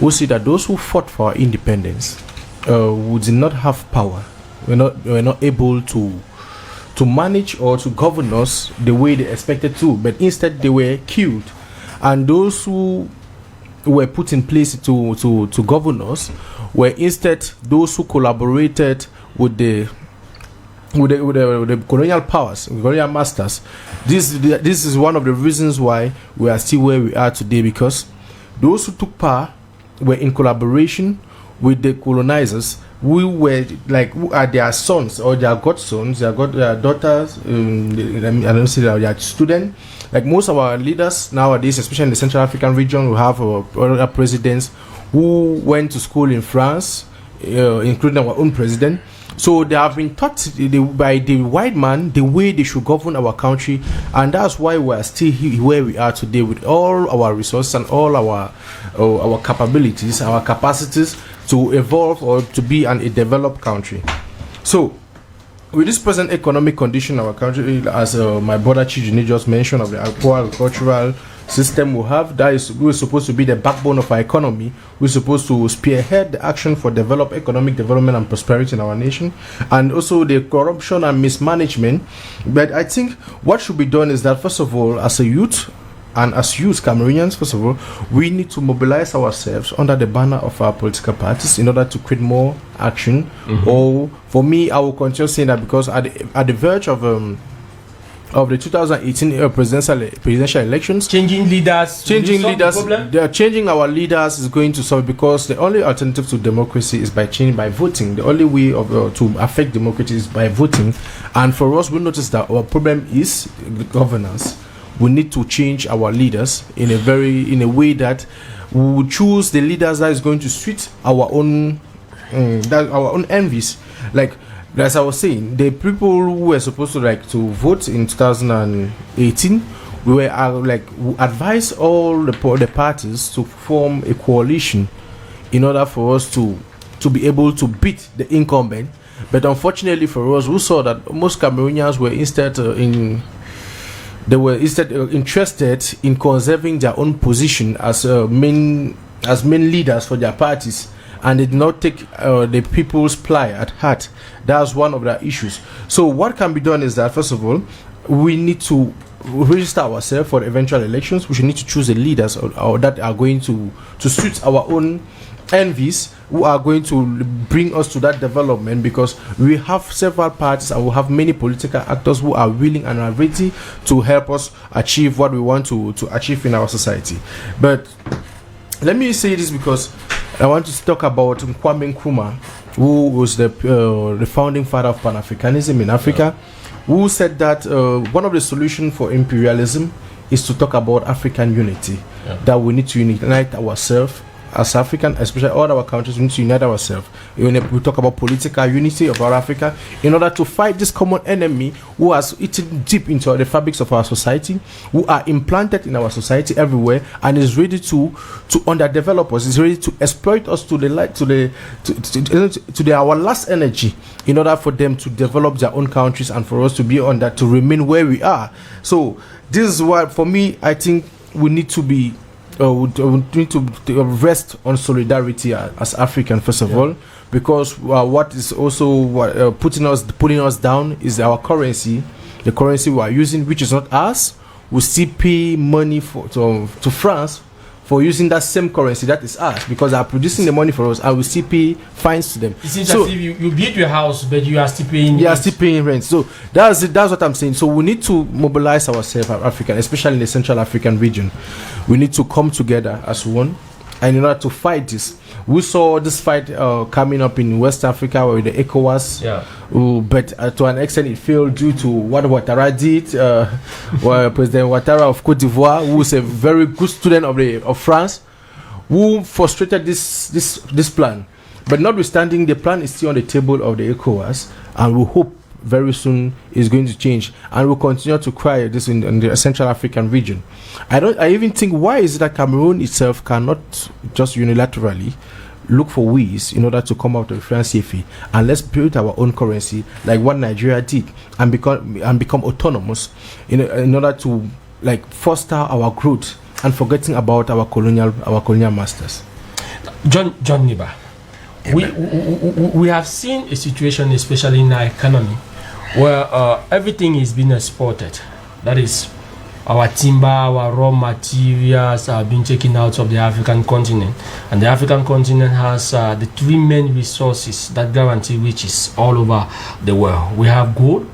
we see that those who fought for our independence did not have power were not able to manage or to govern us the way they expected to, but instead they were killed. And those who were put in place to govern us were instead those who collaborated with the colonial powers, colonial masters. This is one of the reasons why we are still where we are today, because those who took power were in collaboration with the colonizers. We were who are their sons or their godsons, their daughters. I don't say that they are students. Like most of our leaders nowadays, especially in the Central African region, we have other presidents who went to school in France, including our own president. So they have been taught by the white man the way they should govern our country, and that's why we are still where we are today with all our resources and all our capabilities, our capacities to evolve or to be a developed country. So with this present economic condition in our country, as my brother Chijini just mentioned, of the agricultural system we have, we're supposed to be the backbone of our economy. We're supposed to spearhead the action for economic development and prosperity in our nation, and also the corruption and mismanagement. But I think what should be done is that, first of all, as a youth and as youth Cameroonians, first of all, we need to mobilize ourselves under the banner of our political parties in order to create more action. Or for me, I will continue saying that, because at the verge of the 2018 presidential elections, changing leaders, they are changing our leaders is going to solve, because the only alternative to democracy is by voting. The only way to affect democracy is by voting. And for us, we notice that our problem is governance. We need to change our leaders in a way that we will choose the leaders that is going to suit our own envies. Like, as I was saying, the people who were supposed to vote in 2018, we advise all the parties to form a coalition in order for us to be able to beat the incumbent. But unfortunately for us, we saw that most Cameroonians were instead interested in conserving their own position as main leaders for their parties, and did not take the people's plight at heart. That's one of the issues. So what can be done is that, first of all, we need to register ourselves for the eventual elections. We should need to choose the leaders or that are going to suit our own envies, who are going to bring us to that development, because we have several parties and we have many political actors who are willing and are ready to help us achieve what we want to achieve in our society. But let me say this, because I want to talk about Kwame Nkrumah, who was the founding father of Pan-Africanism in Africa, who said that one of the solutions for imperialism is to talk about African unity, that we need to unite ourselves as African, especially all our countries. We need to unite ourselves. We talk about political unity of our Africa in order to fight this common enemy who has eaten deep into the fabrics of our society, who are implanted in our society everywhere, and is ready to underdevelop us. Is ready to exploit us to our last energy in order for them to develop their own countries and for us to be on that, to remain where we are. So this is why, for me, I think we need to be. We need to rest on solidarity as African, first of all, because what is also putting us down is our currency, the currency we are using, which is not ours. We still pay money to France for using that same currency that is ours, because they are producing the money for us, and we still pay fines to them. It seems as if you build your house, but you are still paying. You are still paying rent. So that's what I'm saying. So we need to mobilize ourselves as African, especially in the Central African region. We need to come together as one, and in order to fight this. We saw this fight coming up in West Africa with the ECOWAS, but to an extent it failed due to what Ouattara did. President Ouattara of Cote d'Ivoire, who is a very good student of France, who frustrated this plan. But notwithstanding, the plan is still on the table of the ECOWAS, and we hope very soon is going to change, and we'll continue to cry this in the Central African region. I even think, why is it that Cameroon itself cannot just unilaterally look for ways in order to come out of the franc CFA, and let's build our own currency like what Nigeria did, and become autonomous in order to foster our growth and forgetting about our colonial masters. John Niba, we have seen a situation, especially in our economy, where everything is being exported. That is, our timber, our raw materials are being taken out of the African continent, and the African continent has the three main resources that guarantee riches all over the world. We have gold,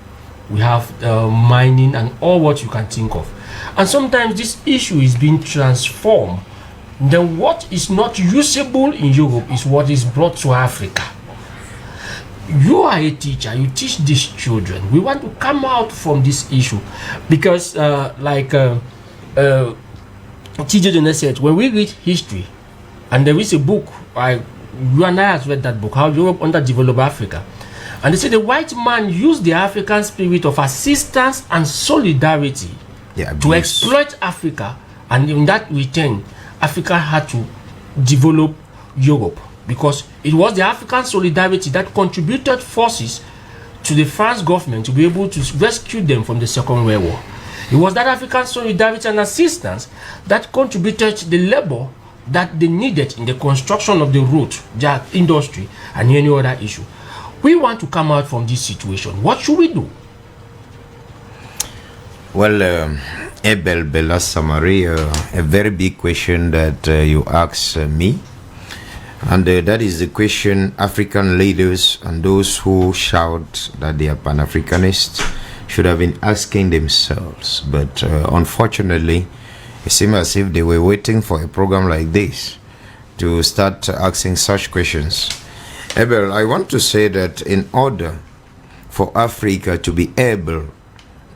we have mining, and all what you can think of. And sometimes this issue is being transformed. Then what is not usable in Europe is what is brought to Africa. You are a teacher, you teach these children. We want to come out from this issue because TJ Jones said, when we read history, and there is a book, you and I have read that book, How Europe Underdeveloped Africa, and they say the white man used the African spirit of assistance and solidarity to exploit Africa, and in that return, Africa had to develop Europe, because it was the African solidarity that contributed forces to the France government to be able to rescue them from the Second World War. It was that African solidarity and assistance that contributed to the labor that they needed in the construction of the road, their industry, and any other issue. We want to come out from this situation. What should we do? Well, Abel, Bela, Samari, a very big question that you asked me. And that is the question African leaders and those who shout that they are Pan-Africanists should have been asking themselves. But unfortunately, it seems as if they were waiting for a program like this to start asking such questions. Abel, I want to say that in order for Africa to be able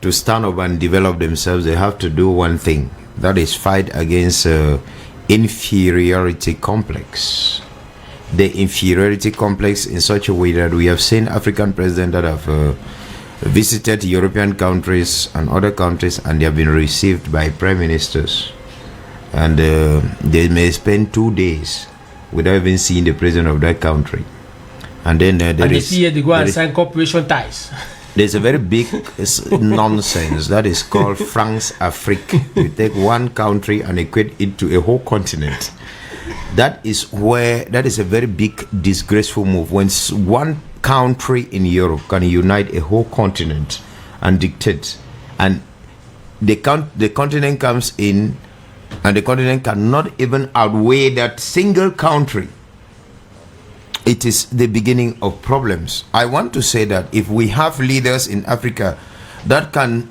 to stand up and develop themselves, they have to do one thing. That is fight against inferiority complex. The inferiority complex in such a way that we have seen African presidents that have visited European countries and other countries, and they have been received by prime ministers, and they may spend 2 days without even seeing the president of that country, and then they go and sign cooperation ties. There's a very big nonsense that is called France Afrique. You take one country and equate it to a whole continent. That is a very big disgraceful move. When one country in Europe can unite a whole continent and dictate, and the continent comes in, and the continent cannot even outweigh that single country, it is the beginning of problems. I want to say that if we have leaders in Africa that can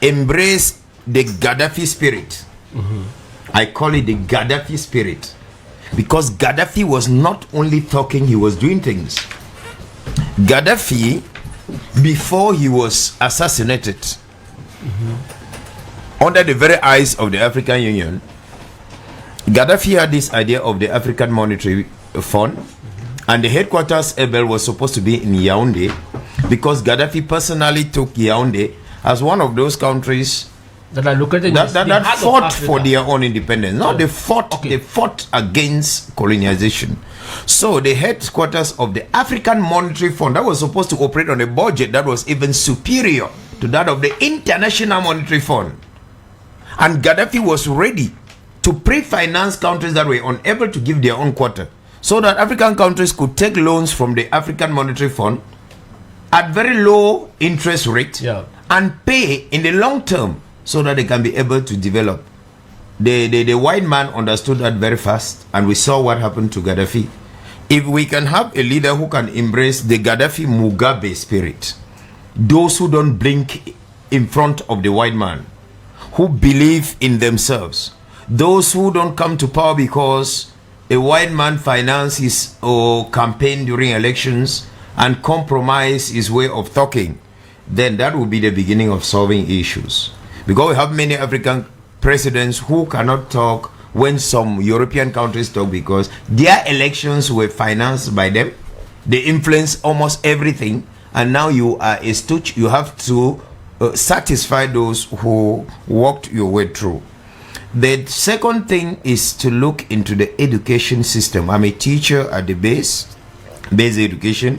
embrace the Gaddafi spirit, I call it the Gaddafi spirit, because Gaddafi was not only talking, he was doing things. Gaddafi, before he was assassinated, under the very eyes of the African Union, Gaddafi had this idea of the African Monetary Fund, and the headquarters, Abel, was supposed to be in Yaoundé, because Gaddafi personally took Yaoundé as one of those countries that are located that fought for their own independence. No, they fought against colonization. So the headquarters of the African Monetary Fund, that was supposed to operate on a budget that was even superior to that of the International Monetary Fund, and Gaddafi was ready to pre-finance countries that were unable to give their own quota, so that African countries could take loans from the African Monetary Fund at very low interest rate and pay in the long term, so that they can be able to develop. The white man understood that very fast, and we saw what happened to Gaddafi. If we can have a leader who can embrace the Gaddafi Mugabe spirit, those who don't blink in front of the white man, who believe in themselves, those who don't come to power because a white man finances his campaign during elections and compromise his way of talking, then that will be the beginning of solving issues. Because we have many African presidents who cannot talk when some European countries talk, because their elections were financed by them. They influence almost everything, and now you are a stooge. You have to satisfy those who walked your way through. The second thing is to look into the education system. I'm a teacher at the base education.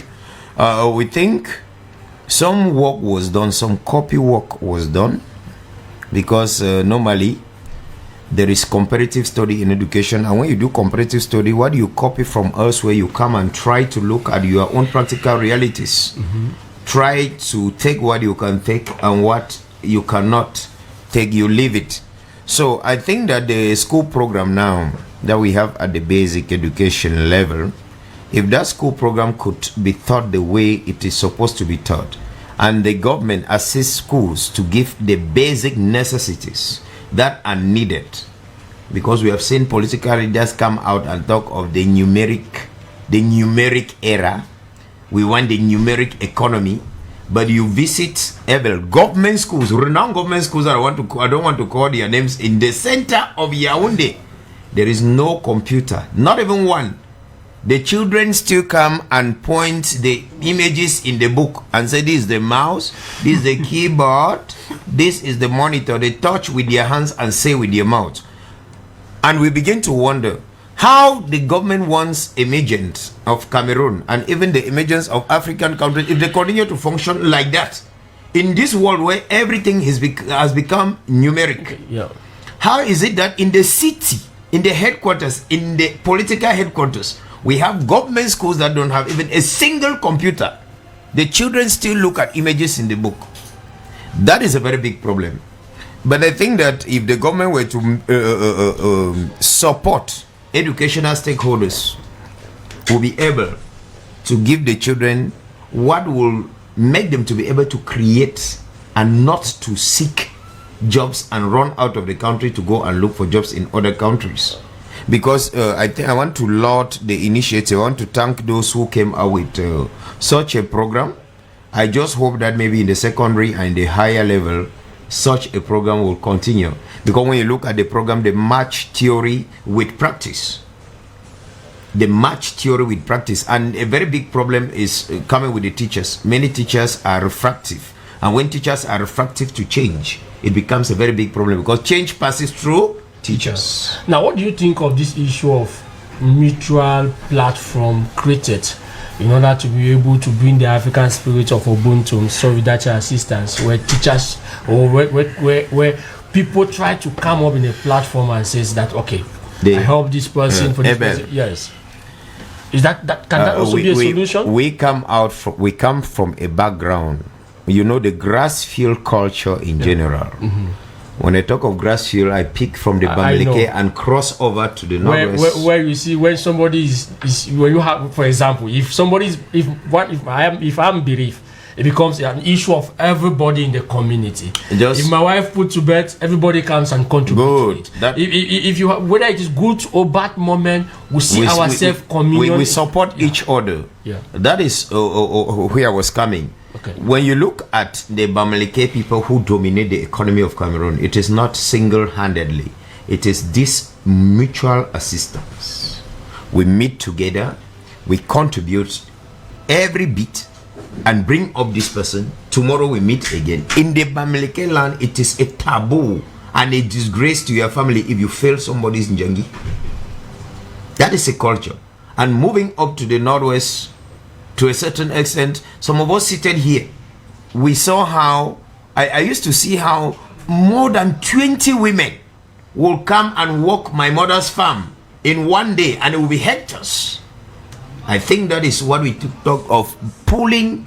We think some work was done, some copy work was done, because normally There is comparative study in education, and when you do comparative study, what do you copy from elsewhere? You come and try to look at your own practical realities. Try to take what you can take, and what you cannot take, you leave it. So I think that the school program now that we have at the basic education level, if that school program could be taught the way it is supposed to be taught, and the government assists schools to give the basic necessities that are needed, because we have seen political leaders come out and talk of the numeric era. We want the numeric economy, but you visit Abel government schools, renowned government schools. I don't want to call their names. In the center of Yaoundé, there is no computer, not even one. The children still come and point the images in the book and say, this is the mouse, this is the keyboard, this is the monitor. They touch with their hands and say with their mouth. And we begin to wonder how the government wants emergence of Cameroon and even the emergence of African countries, if they continue to function like that in this world where everything has become numeric. How is it that in the city, in the headquarters, in the political headquarters, we have government schools that don't have even a single computer? The children still look at images in the book. That is a very big problem. But I think that if the government were to support educational stakeholders, will be able to give the children what will make them to be able to create and not to seek jobs and run out of the country to go and look for jobs in other countries. Because I think I want to laud the initiative. I want to thank those who came out with such a program. I just hope that maybe in the secondary and the higher level, such a program will continue. Because when you look at the program, the match theory with practice. The match theory with practice. And a very big problem is coming with the teachers. Many teachers are refractive. And when teachers are refractive to change, it becomes a very big problem, because change passes through teachers. Now, what do you think of this issue of mutual platform created in order to be able to bring the African spirit of Ubuntu, solidarity, assistance, where teachers or where people try to come up in a platform and says that, okay, I help this person for this person. Yes. Is that can that also be a solution? We come from a background, you know, the grass field culture in general. When I talk of grass field, I pick from the Bamileke and cross over to the northwest. Where you see when somebody is when you have, for example, if somebody is if I'm bereaved, it becomes an issue of everybody in the community. If my wife put to bed, everybody comes and contributes to it. If you have, whether it is good or bad moment, we see ourselves communion. We support each other. That is where I was coming. When you look at the Bamileke people who dominate the economy of Cameroon, it is not single-handedly. It is this mutual assistance. We meet together, we contribute every bit and bring up this person. Tomorrow we meet again. In the Bamileke land, it is a taboo and a disgrace to your family if you fail somebody's Njangi. That is a culture. And moving up to the northwest, to a certain extent, some of us seated here, we saw how I used to see how more than 20 women will come and work my mother's farm in one day, and it will be hectares. I think that is what we talk of, pulling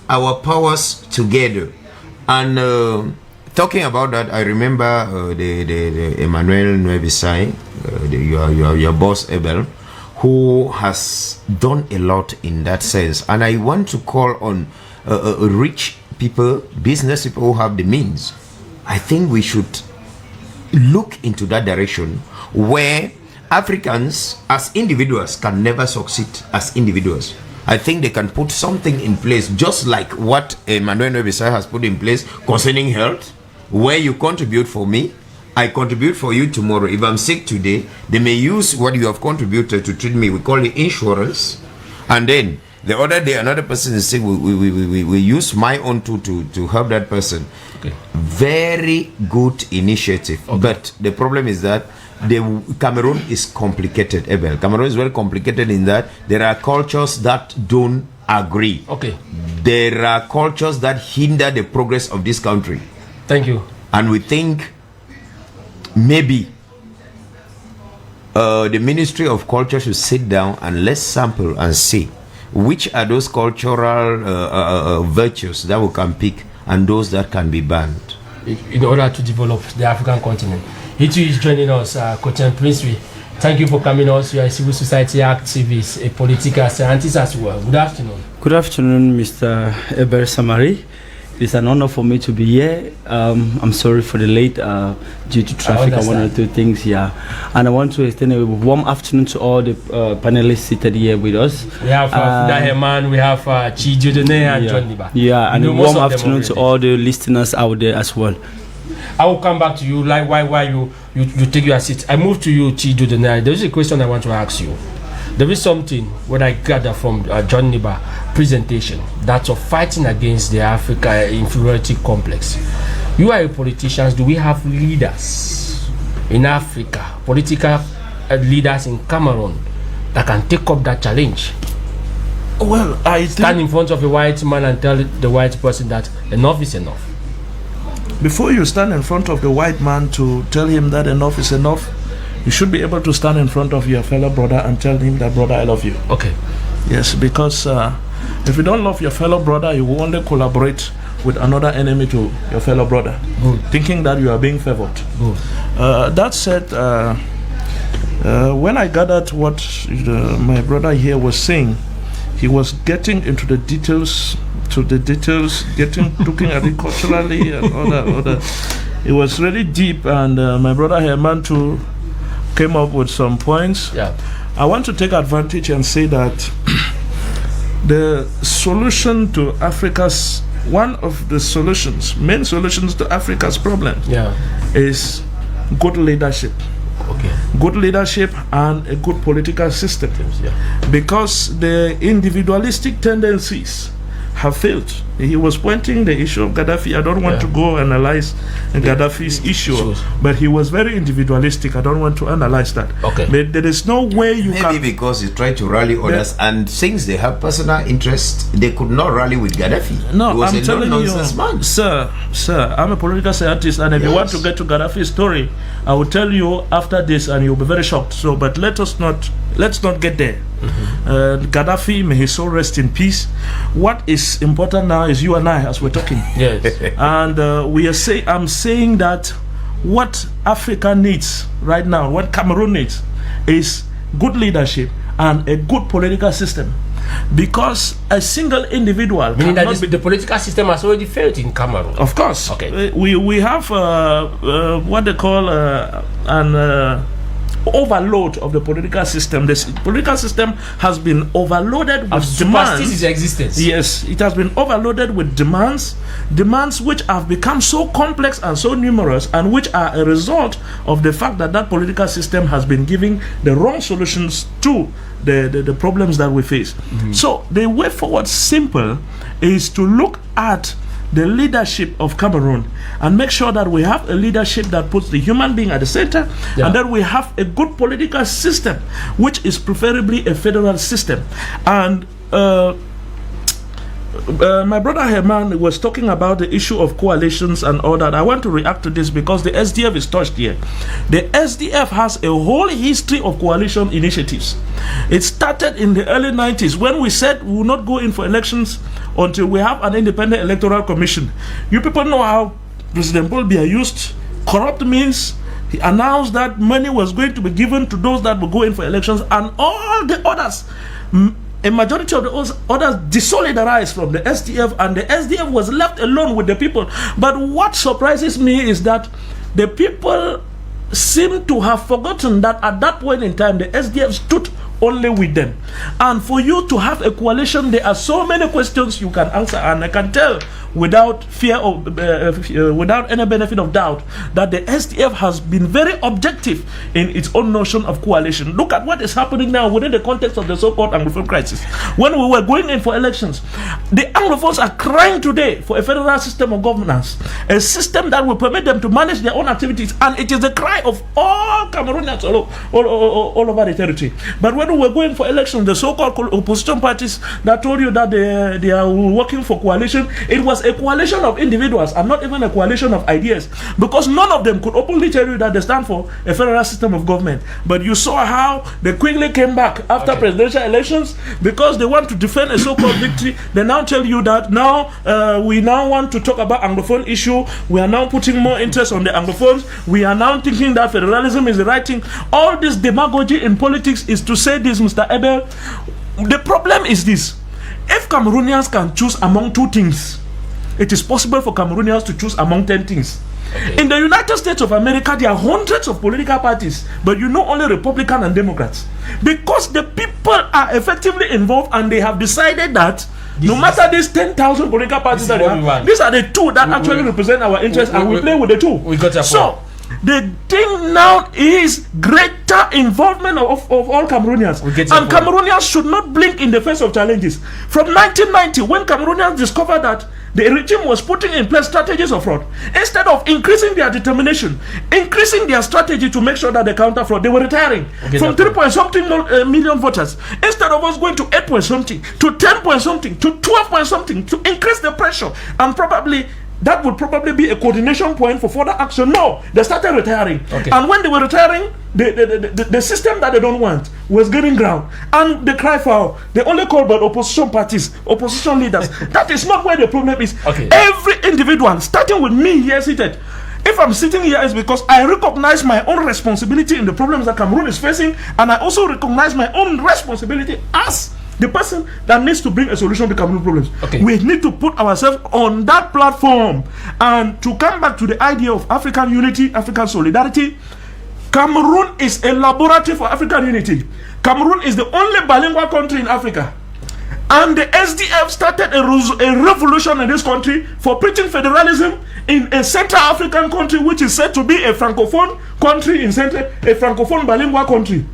our powers together. And talking about that, I remember the Emmanuel Nuebisai, your boss Abel, who has done a lot in that sense. And I want to call on rich people, business people who have the means. I think we should look into that direction where Africans as individuals can never succeed as individuals. I think they can put something in place, just like what Emmanuel Nuebisai has put in place concerning health, where you contribute for me, I contribute for you tomorrow. If I'm sick today, they may use what you have contributed to treat me. We call it insurance. And then the other day, another person is sick. We use my own to help that person. Very good initiative. But the problem is that Cameroon is complicated, Abel. Cameroon is very complicated in that there are cultures that don't agree. There are cultures that hinder the progress of this country. Thank you. And we think maybe the Ministry of Culture should sit down and let's sample and see which are those cultural virtues that we can pick and those that can be banned in order to develop the African continent. He too is joining us, Coach Prince. Thank you for coming on. You are a civil society activist, a political scientist as well. Good afternoon. Good afternoon, Mr. Abel Samari. It's an honor for me to be here. I'm sorry for the late due to traffic and one or two things here. And I want to extend a warm afternoon to all the panelists seated here with us. We have Daheman, we have Chi Jodene and John Niba. Yeah, and a warm afternoon to all the listeners out there as well. I will come back to you, like why you take your seat. I move to you, Chi Jodene. There is a question I want to ask you. There is something what I gather from John Niba presentation that's of fighting against the Africa inferiority complex. You are a politician. Do we have leaders in Africa, political leaders in Cameroon that can take up that challenge? Well, I stand in front of a white man and tell the white person that enough is enough. Before you stand in front of the white man to tell him that enough is enough, you should be able to stand in front of your fellow brother and tell him that, brother, I love you. Okay. Yes, because if you don't love your fellow brother, you will only collaborate with another enemy to your fellow brother, thinking that you are being favored. That said, when I gathered what my brother here was saying, he was getting into the details, looking at it culturally and all that. It was really deep, and my brother Herman too came up with some points. Yeah. I want to take advantage and say that the solution to Africa's, one of the solutions, main solutions to Africa's problem, is good leadership. Okay. Good leadership and a good political system. Because the individualistic tendencies have failed. He was pointing the issue of Gaddafi. I don't want to go analyze Gaddafi's issue, but he was very individualistic. I don't want to analyze that. Okay. But there is no way you can... Maybe because he tried to rally others, and since they have personal interest, they could not rally with Gaddafi. No, I'm telling you, man. Sir, I'm a political scientist, and if you want to get to Gaddafi's story, I will tell you after this, and you'll be very shocked. So, but let's not get there. Gaddafi, may his soul rest in peace. What is important now is you and I, as we're talking. Yes. And I'm saying that what Africa needs right now, what Cameroon needs, is good leadership and a good political system. Because a single individual, meaning that the political system has already failed in Cameroon. Of course. Okay. We have what they call an overload of the political system. The political system has been overloaded with demands. Its existence. Yes, it has been overloaded with demands which have become so complex and so numerous, and which are a result of the fact that that political system has been giving the wrong solutions to the problems that we face. So the way forward, simple, is to look at the leadership of Cameroon and make sure that we have a leadership that puts the human being at the center, and that we have a good political system, which is preferably a federal system. And my brother Herman was talking about the issue of coalitions and all that. I want to react to this because the SDF is touched here. The SDF has a whole history of coalition initiatives. It started in the early 90s when we said we will not go in for elections until we have an independent electoral commission. You people know how President Paul Biya used corrupt means. He announced that money was going to be given to those that will go in for elections, and all the others, a majority of the others desolidarized from the SDF, and the SDF was left alone with the people. But what surprises me is that the people seem to have forgotten that at that point in time, the SDF stood only with them. And for you to have a coalition, there are so many questions you can answer, and I can tell without fear of without any benefit of doubt that the SDF has been very objective in its own notion of coalition. Look at what is happening now within the context of the so-called Anglophone crisis. When we were going in for elections, the Anglophones are crying today for a federal system of governance, a system that will permit them to manage their own activities, and it is the cry of all Cameroonians all over the territory. But when we were going for elections, the so-called opposition parties that told you that they are working for coalition, it was a coalition of individuals and not even a coalition of ideas, because none of them could openly tell you that they stand for a federal system of government. But you saw how they quickly came back after presidential elections because they want to defend a so-called victory. They now tell you that now we now want to talk about Anglophone issue. We are now putting more interest on the Anglophones. We are now thinking that federalism is the right thing. All this demagogy in politics is to say this, Mr. Abel. The problem is this: if Cameroonians can choose among two things, it is possible for Cameroonians to choose among 10 things. In the United States of America, there are hundreds of political parties, but you know only Republican and Democrats, because the people are effectively involved and they have decided that no matter these 10,000 political parties that they have, these are the two that actually represent our interests, and we play with the two. We got your point. The thing now is greater involvement of all Cameroonians. And Cameroonians should not blink in the face of challenges. From 1990, when Cameroonians discovered that the regime was putting in place strategies of fraud, instead of increasing their determination, increasing their strategy to make sure that they counter fraud, they were retiring from 3-point-something million voters. Instead of us going to 8-point-something, to 10-point-something, to 12-point-something, to increase the pressure, and probably that would probably be a coordination point for further action. No, they started retiring. And when they were retiring, the system that they don't want was gaining ground. And they cry foul. They only call about opposition parties, opposition leaders. That is not where the problem is. Every individual, starting with me here seated, if I'm sitting here, it's because I recognize my own responsibility in the problems that Cameroon is facing, and I also recognize my own responsibility as the person that needs to bring a solution to Cameroon problems. We need to put ourselves on that platform. And to come back to the idea of African unity, African solidarity, Cameroon is a laboratory for African unity. Cameroon is the only bilingual country in Africa. And the SDF started a revolution in this country for preaching federalism in a Central African country which is said to be a francophone country, a francophone bilingual country.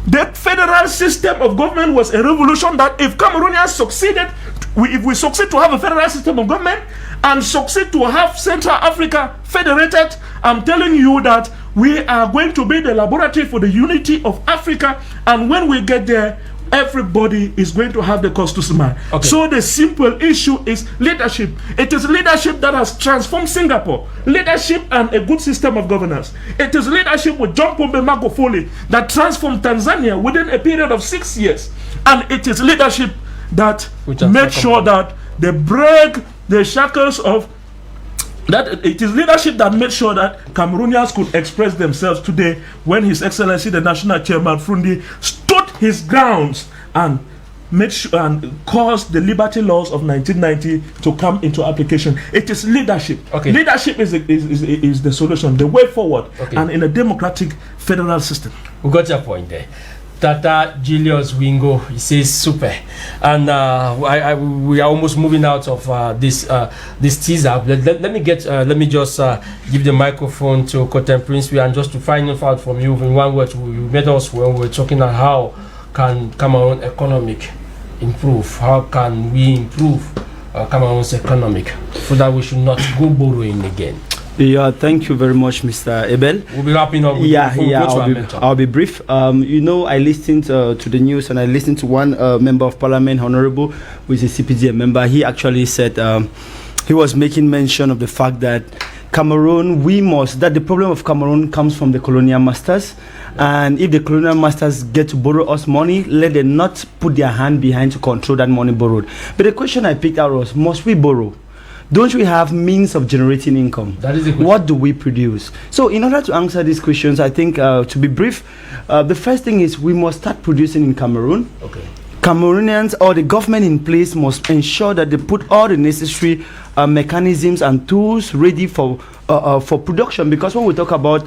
The federal system of government was a revolution that if Cameroonians succeeded, if we succeed to have a federal system of government and succeed to have Central Africa federated, I'm telling you that we are going to be the laboratory for the unity of Africa, and when we get there, everybody is going to have the cause to smile. So the simple issue is leadership. It is leadership that has transformed Singapore. Leadership and a good system of governance. It is leadership with John Pombe Magufuli that transformed Tanzania within a period of 6 years. And it is leadership that made sure that they break the shackles of that. It is leadership that made sure that Cameroonians could express themselves today when His Excellency the National Chairman Frundi stood his grounds and made sure and caused the liberty laws of 1990 to come into application. It is leadership. Leadership is the solution, the way forward, and in a democratic federal system. We got your point there. Tata Julius Wingo, he says super, and we are almost moving out of this teaser. Let me just give the microphone to Cotton Prince and just to find out from you in one word. You met us when we were talking about how can Cameroon economic improve. How can we improve Cameroon's economic so that we should not go borrowing again? Yeah, thank you very much, Mr. Abel. We'll be wrapping up. I'll be brief. I listened to the news and I listened to one member of parliament, honorable, who is a CPDM member. He actually said he was making mention of the fact that Cameroon, that the problem of Cameroon comes from the colonial masters. And if the colonial masters get to borrow us money, let them not put their hand behind to control that money borrowed. But the question I picked out was, must we borrow? Don't we have means of generating income? That is the question. What do we produce? So in order to answer these questions, I think to be brief, the first thing is we must start producing in Cameroon. Cameroonians or the government in place must ensure that they put all the necessary mechanisms and tools ready for production. Because when we talk about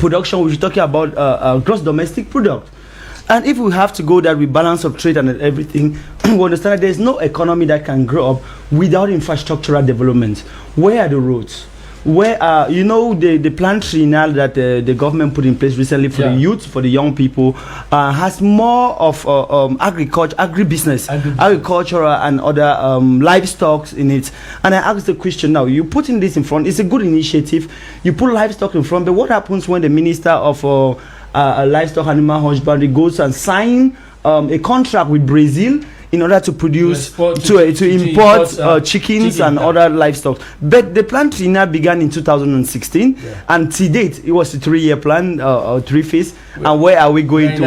production, we should talk about gross domestic product. And if we have to go that with balance of trade and everything, we understand that there's no economy that can grow up without infrastructural development. Where are the roads? Where are, the plan triennial that the government put in place recently for the youth, for the young people, has more of agribusiness, agricultural and other livestock in it. And I ask the question now, you putting this in front, it's a good initiative, you put livestock in front, but what happens when the Minister of Livestock Animal Husbandry goes and sign a contract with Brazil in order to produce, to import chickens and other livestock. But the plan Trina began in 2016, and to date, it was a 3-year plan, 3-phase. And where are we going to?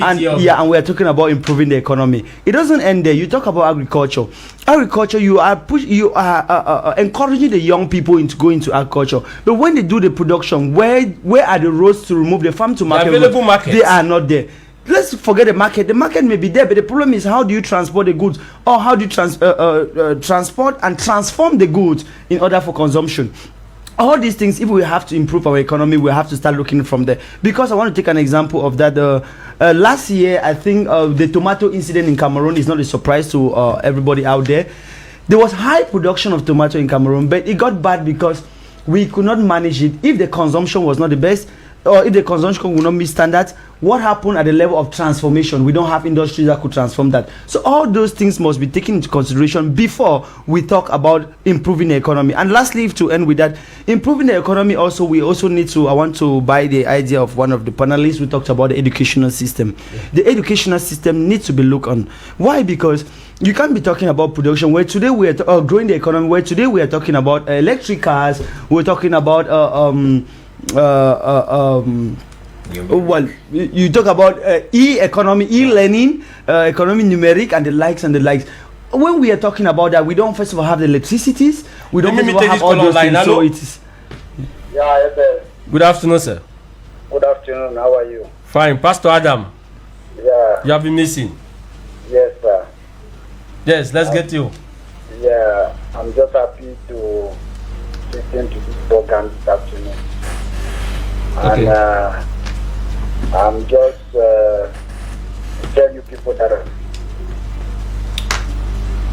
And we are talking about improving the economy. It doesn't end there. You talk about agriculture. Agriculture, you are encouraging the young people into going into agriculture. But when they do the production, where are the roads to remove the farm to market? Available markets. They are not there. Let's forget the market. The market may be there, but the problem is, how do you transport the goods, or how do you transport and transform the goods in order for consumption? All these things, if we have to improve our economy, we have to start looking from there. Because I want to take an example of that. Last year, I think the tomato incident in Cameroon is not a surprise to everybody out there. There was high production of tomato in Cameroon, but it got bad because we could not manage it. If the consumption was not the best, or if the consumption will not meet standards, what happened at the level of transformation? We don't have industries that could transform that. So all those things must be taken into consideration before we talk about improving the economy. And lastly, to end with that, improving the economy also, we also need to, I want to buy the idea of one of the panelists who talked about the educational system. The educational system needs to be looked on. Why? Because you can't be talking about production where today we are growing the economy, where today we are talking about electric cars, we're talking about well, you talk about e-economy, e-learning, economy numeric, and the likes and the likes. When we are talking about that, we don't first of all have the electricities. We don't first of all have all those things. So it is. Yeah, Abel. Good afternoon, sir. Good afternoon. How are you? Fine, Pastor Adam. Yeah. You have been missing. Yes, sir. Yes, let's get you. Yeah, I'm just happy to listen to this program this afternoon. Okay. And I'm just tell you people that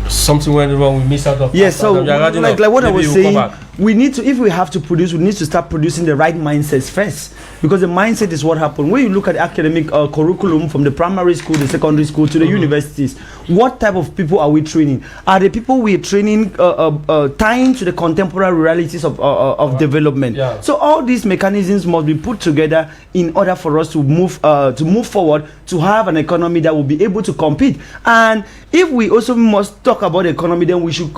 something went wrong. We missed out of. Yes, so like what I was saying, we need to, if we have to produce, we need to start producing the right mindsets first, because the mindset is what happened. When you look at the academic curriculum from the primary school, the secondary school to the universities, what type of people are we training? Are the people we are training tying to the contemporary realities of development? Yeah. So all these mechanisms must be put together in order for us to move forward, to have an economy that will be able to compete. And if we also must talk about the economy, then we should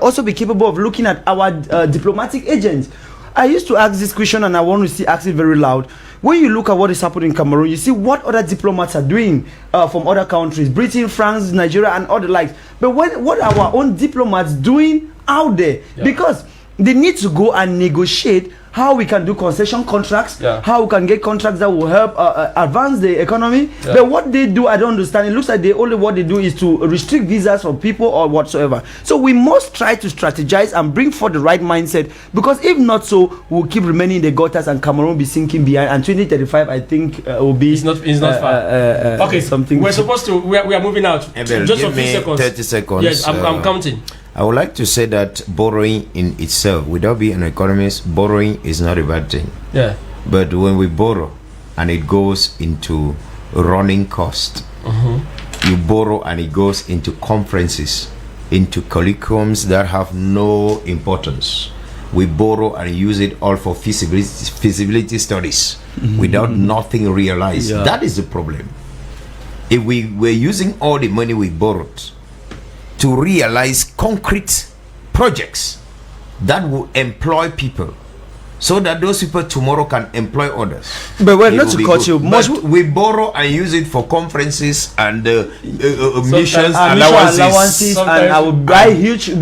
also be capable of looking at our diplomatic agents. I used to ask this question, and I want to ask it very loud. When you look at what is happening in Cameroon, you see what other diplomats are doing from other countries, Britain, France, Nigeria, and other likes. But what are our own diplomats doing out there? Yeah. Because they need to go and negotiate how we can do concession contracts, how we can get contracts that will help advance the economy. Yeah. But what they do, I don't understand. It looks like what they do is to restrict visas for people or whatsoever. So we must try to strategize and bring forth the right mindset, because if not so, we'll keep remaining in the gutters and Cameroon will be sinking behind. And 2035, I think, will be... It's not far. Okay, something. We're supposed to... We are moving out. Abel, just a few seconds. 30 seconds. Yes, I'm counting. I would like to say that borrowing in itself, without being an economist, borrowing is not a bad thing. Yeah. But when we borrow and it goes into running cost, you borrow and it goes into conferences, into curriculums that have no importance. We borrow and use it all for feasibility studies without nothing realized. Yeah. That is the problem. If we were using all the money we borrowed to realize concrete projects that will employ people, so that those people tomorrow can employ others. But we're not to cut you. We borrow and use it for conferences and missions, allowances, and I will buy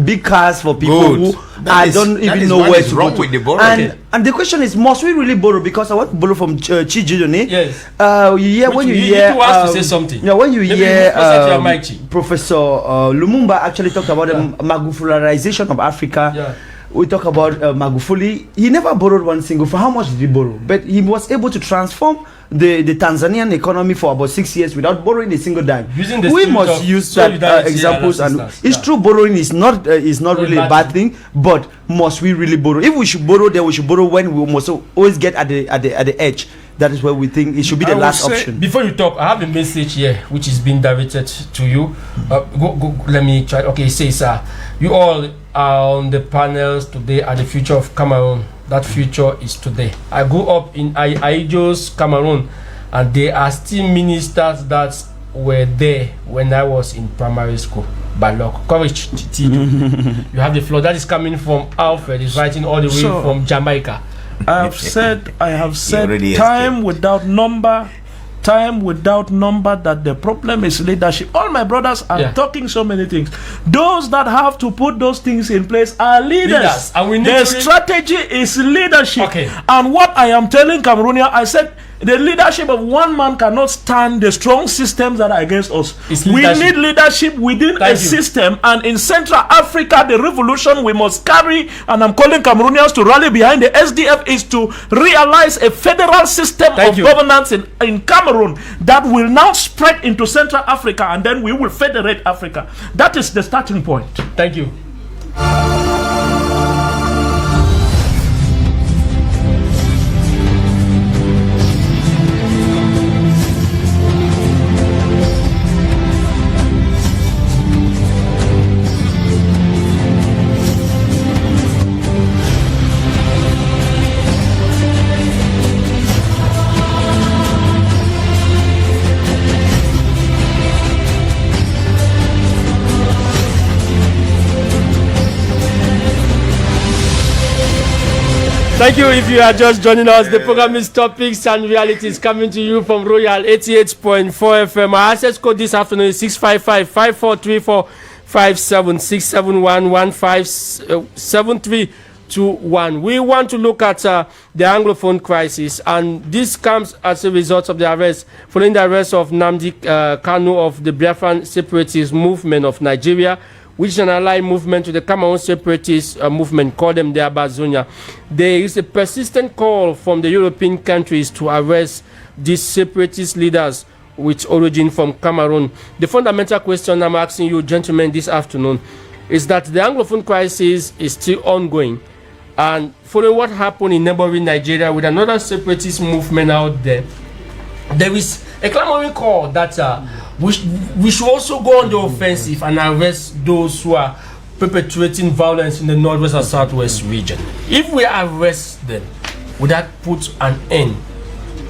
big cars for people who I don't even know where to go to. With the borrowing. And the question is, must we really borrow? Because I want to borrow from Chijidone. Yes. When you hear to say something. Yeah, when you hear Professor Lumumba actually talked about the Magufularization of Africa. Yeah. We talk about Magufuli. He never borrowed one single. For how much did he borrow? But he was able to transform the Tanzanian economy for about 6 years without borrowing a single dime. We must use that examples, and it's true. Borrowing is not really a bad thing, but must we really borrow? If we should borrow, then we should borrow when we must always get at the edge. That is where we think it should be the last option. Before you talk, I have a message here which is being directed to you. Let me try. Okay, it says, you all are on the panels today at the future of Cameroon. That future is today. I grew up in Aijos, Cameroon, and there are still ministers that were there when I was in primary school. Balok, courage, you have the floor. That is coming from Alfred. He's writing all the way from Jamaica. I have said time without number that the problem is leadership. All my brothers are talking so many things. Those that have to put those things in place are leaders. And we need the strategy is leadership. Okay. And what I am telling Cameroonians, I said the leadership of one man cannot stand the strong systems that are against us. We need leadership within a system, and in Central Africa, the revolution we must carry, and I'm calling Cameroonians to rally behind the SDF, is to realize a federal system of governance in Cameroon that will now spread into Central Africa, and then we will federate Africa. That is the starting point. Thank you. Thank you. If you are just joining us, the program is Topics and Realities, coming to you from Royal 88.4 FM. Our access code this afternoon is 655-5434-5761-157321. We want to look at the Anglophone crisis, and this comes as a result of the arrest, following the arrest of Nnamdi Kanu of the Biafran Separatist Movement of Nigeria, which is an allied movement to the Cameroon separatist movement, called them the Abazonia. There is a persistent call from the European countries to arrest these separatist leaders with origin from Cameroon. The fundamental question I'm asking you, gentlemen, this afternoon is that the Anglophone crisis is still ongoing. And following what happened in neighboring Nigeria with another separatist movement out there, there is a clamoring call that we should also go on the offensive and arrest those who are perpetuating violence in the northwest and southwest region. If we arrest them, would that put an end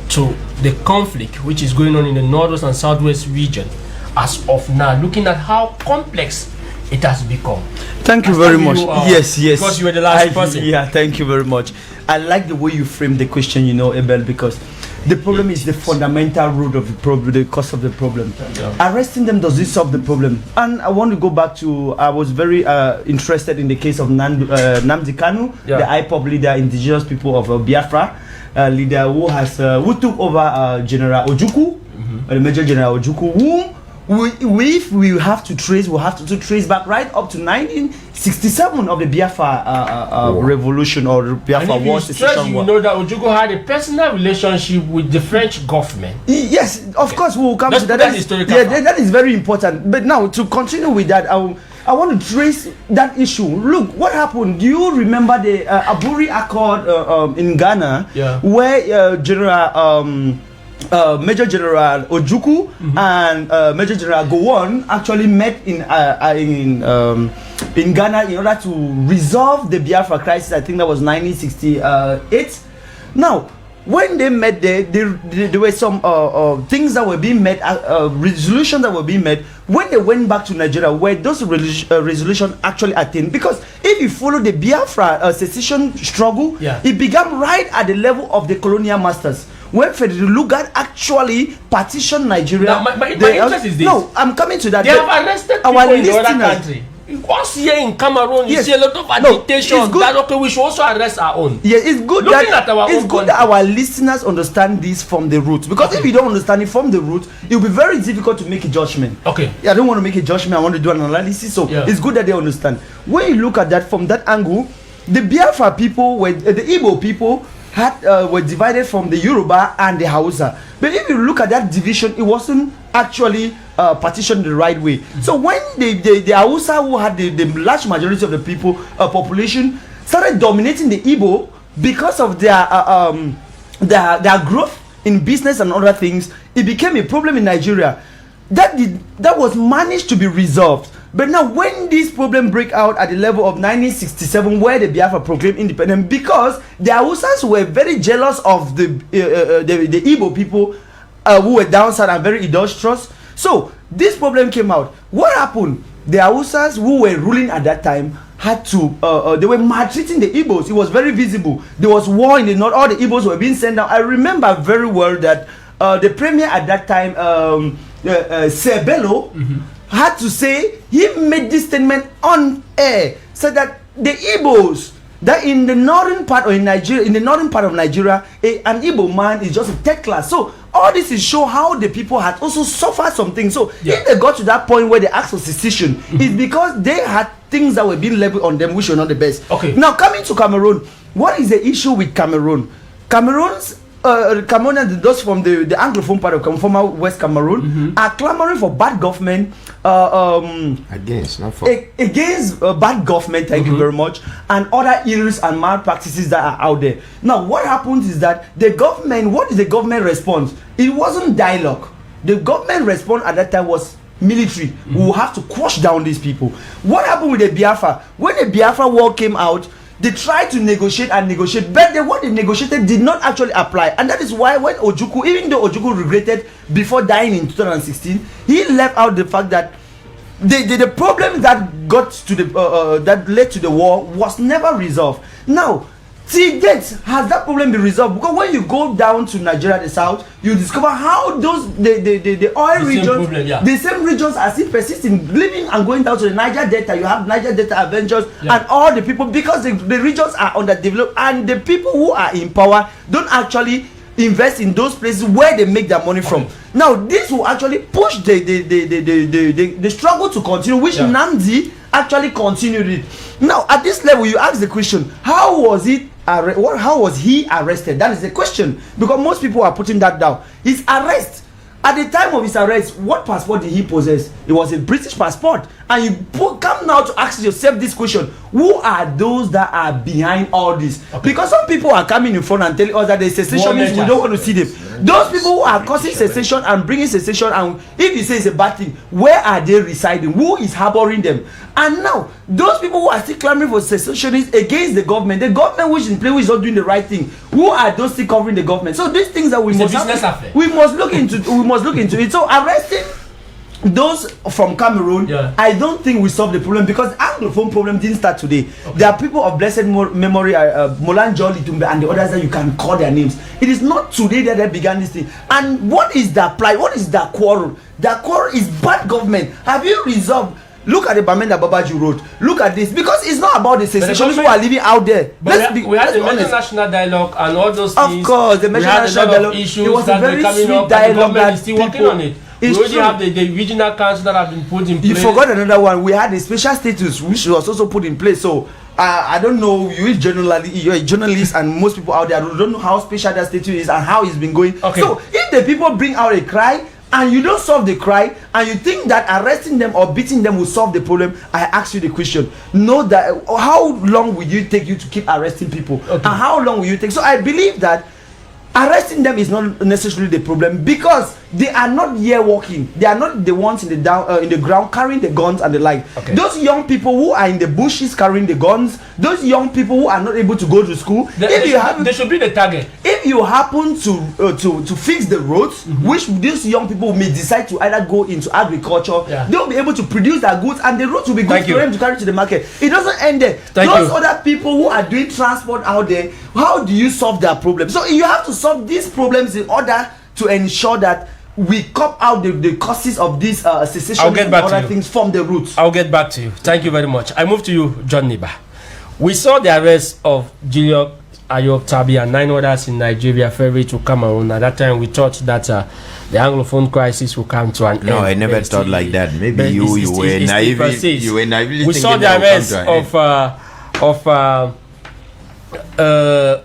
to the conflict which is going on in the northwest and southwest region as of now, looking at how complex it has become? Thank you very much. Yes. Because you were the last person. Yeah, thank you very much. I like the way you framed the question, Abel, because the problem is the fundamental root of the problem, the cause of the problem. Arresting them, does this solve the problem? And I want to go back to, I was very interested in the case of Nnamdi Kanu, the IPOB leader, indigenous people of Biafra, leader who took over General Ojukwu, the Major General Ojukwu, whom if we have to trace, we'll have to trace back right up to 1967 of the Biafra revolution or Biafra war. You know that Ojukwu had a personal relationship with the French government. Yes, of course, we will come to that. That is very important. But now, to continue with that, I want to trace that issue. Look, what happened? Do you remember the Aburi Accord in Ghana, where Major General Ojukwu and Major General Gowon actually met in Ghana in order to resolve the Biafra crisis? I think that was 1968. Now, when they met there were some things that were being met, resolutions that were being met. When they went back to Nigeria, where those resolutions actually attained, because if you follow the Biafra secession struggle, it began right at the level of the colonial masters, when Frederick Lugard actually partitioned Nigeria. Now, my interest is this. No, I'm coming to that. They have arrested people in the other country. Once here in Cameroon, you see a lot of agitation that we should also arrest our own. Yeah, it's good that our listeners understand this from the root. Because if you don't understand it from the root, it will be very difficult to make a judgment. Okay. I don't want to make a judgment, I want to do an analysis. So it's good that they understand. When you look at that from that angle, the Biafra people, the Igbo people, were divided from the Yoruba and the Hausa. But if you look at that division, it wasn't actually partitioned the right way. So when the Hausa, who had the large majority of the population, started dominating the Igbo because of their growth in business and other things, it became a problem in Nigeria. That was managed to be resolved. But now, when this problem break out at the level of 1967, where the Biafra proclaimed independence, because the Hausas were very jealous of the Igbo people who were down south and very industrious, So this problem came out. What happened? The Hausas who were ruling at that time had to, they were maltreating the Igbos. It was very visible. There was war in the north. All the Igbos were being sent down. I remember very well that the premier at that time, Sir Bela, had to say, he made this statement on air, said that the Igbos, that in the northern part of Nigeria, an Igbo man is just a third class. So all this is show how the people had also suffered something. So if they got to that point where they asked for secession, it's because they had things that were being leveled on them which were not the best. Okay. Now coming to Cameroon, what is the issue with Cameroon? Cameroonians, those from the Anglophone part of former West Cameroon, are clamoring for bad government. Against bad government, thank you very much, and other ills and malpractices that are out there. Now, what happens is that the government, what is the government response? It wasn't dialogue. The government response at that time was military. We will have to quash down these people. What happened with the Biafra? When the Biafra war came out, they tried to negotiate, but what they negotiated did not actually apply. And that is why when Ojukwu, even though Ojukwu regretted before dying in 2016, he left out the fact that the problem that got to the that led to the war was never resolved. Now, till date, has that problem been resolved? Because when you go down to Nigeria, the south, you discover how those the oil regions, the same regions are still persisting, living and going down to the Niger Delta. You have Niger Delta Avengers and all the people, because the regions are underdeveloped, and the people who are in power don't actually invest in those places where they make their money from. Now, this will actually push the struggle to continue, which Nnamdi actually continued it. Now, at this level, you ask the question: how was it? How was he arrested? That is the question, because most people are putting that down. His arrest, at the time of his arrest, what passport did he possess? It was a British passport. And you come now to ask yourself this question: who are those that are behind all this? Because some people are coming in front and telling us that the secessionists, we don't want to see them. Those people who are causing secession and bringing secession, and if you say it's a bad thing, where are they residing? Who is harboring them? And now, those people who are still clamoring for secessionists against the government which is in place, which is not doing the right thing, who are those still covering the government? So these things that we must look into it. So arresting those from Cameroon, I don't think we solve the problem, because Anglophone problem didn't start today. There are people of blessed memory, Molan Jolly Tumbe and the others that you can call their names. It is not today that they began this thing. And what is the plight? What is the quarrel? The quarrel is bad government. Have you resolved? Look at the Bamenda Babaju Road. Look at this, because it's not about the secessionists who are living out there. We had the national dialogue and all those things. Of course, the national dialogue. It was a very sweet dialogue that is still working on it. We already have the regional council that have been put in place. You forgot another one. We had the special status, which was also put in place. So I don't know, you're a journalist, and most people out there don't know how special that status is and how it's been going. So if the people bring out a cry and you don't solve the cry, and you think that arresting them or beating them will solve the problem, I ask you the question: know that how long will you take you to keep arresting people, and how long will you take? So I believe that arresting them is not necessarily the problem, because they are not here working. They are not the ones in the ground carrying the guns and the like. Those young people who are in the bushes carrying the guns, those young people who are not able to go to school, they should be the target. If you happen to fix the roads, which these young people may decide to either go into agriculture, they'll be able to produce their goods, and the roads will be good for them to carry to the market. It doesn't end there. Those other people who are doing transport out there, how do you solve their problem? So you have to solve these problems in order to ensure that we cut out the causes of these secession and other things from the roots. I'll get back to you. Thank you very much. I move to you, John Niba. We saw the arrest of Julius Ayok Tabi and 9 others in Nigeria, February to Cameroon. At that time, we thought that the Anglophone crisis will come to an end. No, I never thought like that. Maybe you were naively. We saw the arrest of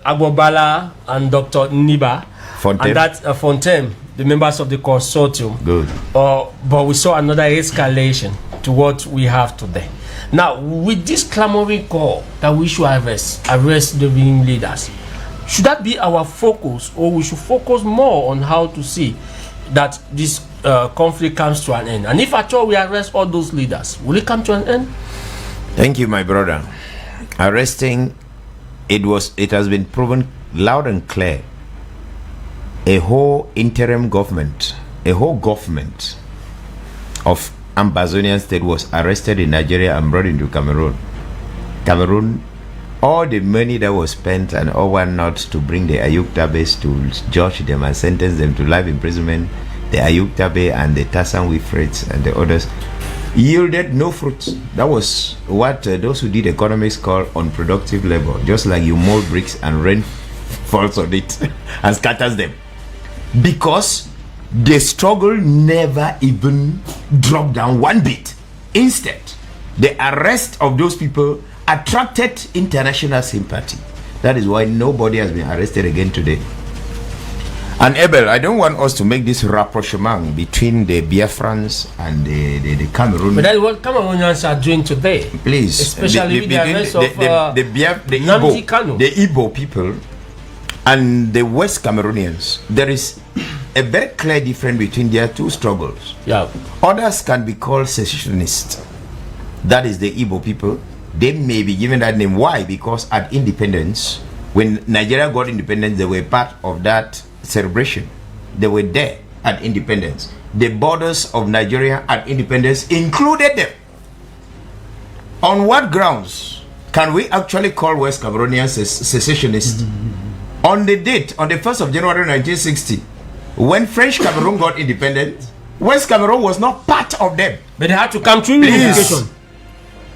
Agbobala and Dr. Niba, and that Fontaine, the members of the consortium. Good. But we saw another escalation to what we have today. Now, with this clamoring call that we should arrest the winning leaders, should that be our focus, or we should focus more on how to see that this conflict comes to an end? And if at all we arrest all those leaders, will it come to an end? Thank you, my brother. Arresting, it has been proven loud and clear. A whole interim government, a whole government of Ambazonian state was arrested in Nigeria and brought into Cameroon. Cameroon, all the money that was spent and all whatnot to bring the Ayuktabes to judge them and sentence them to life imprisonment, the Ayuktabe and the Tassan Wilfreds and the others, yielded no fruits. That was what those who did economics call unproductive labor. Just like you mold bricks and rain falls on it and scatters them. Because the struggle never even dropped down one bit. Instead, the arrest of those people attracted international sympathy. That is why nobody has been arrested again today. And Abel, I don't want us to make this rapprochement between the Biafrans and the Cameroon. But that's what Cameroonians are doing today. Please, especially with the arrest of the Igbo people and the West Cameroonians. There is a very clear difference between their two struggles. Yeah. Others can be called secessionists. That is the Igbo people. They may be given that name. Why? Because at independence, when Nigeria got independence, they were part of that celebration. They were there at independence. The borders of Nigeria at independence included them. On what grounds can we actually call West Cameroonians secessionists? On the date, on the 1st of January 1960, when French Cameroon got independent, West Cameroon was not part of them. But they had to come through unification.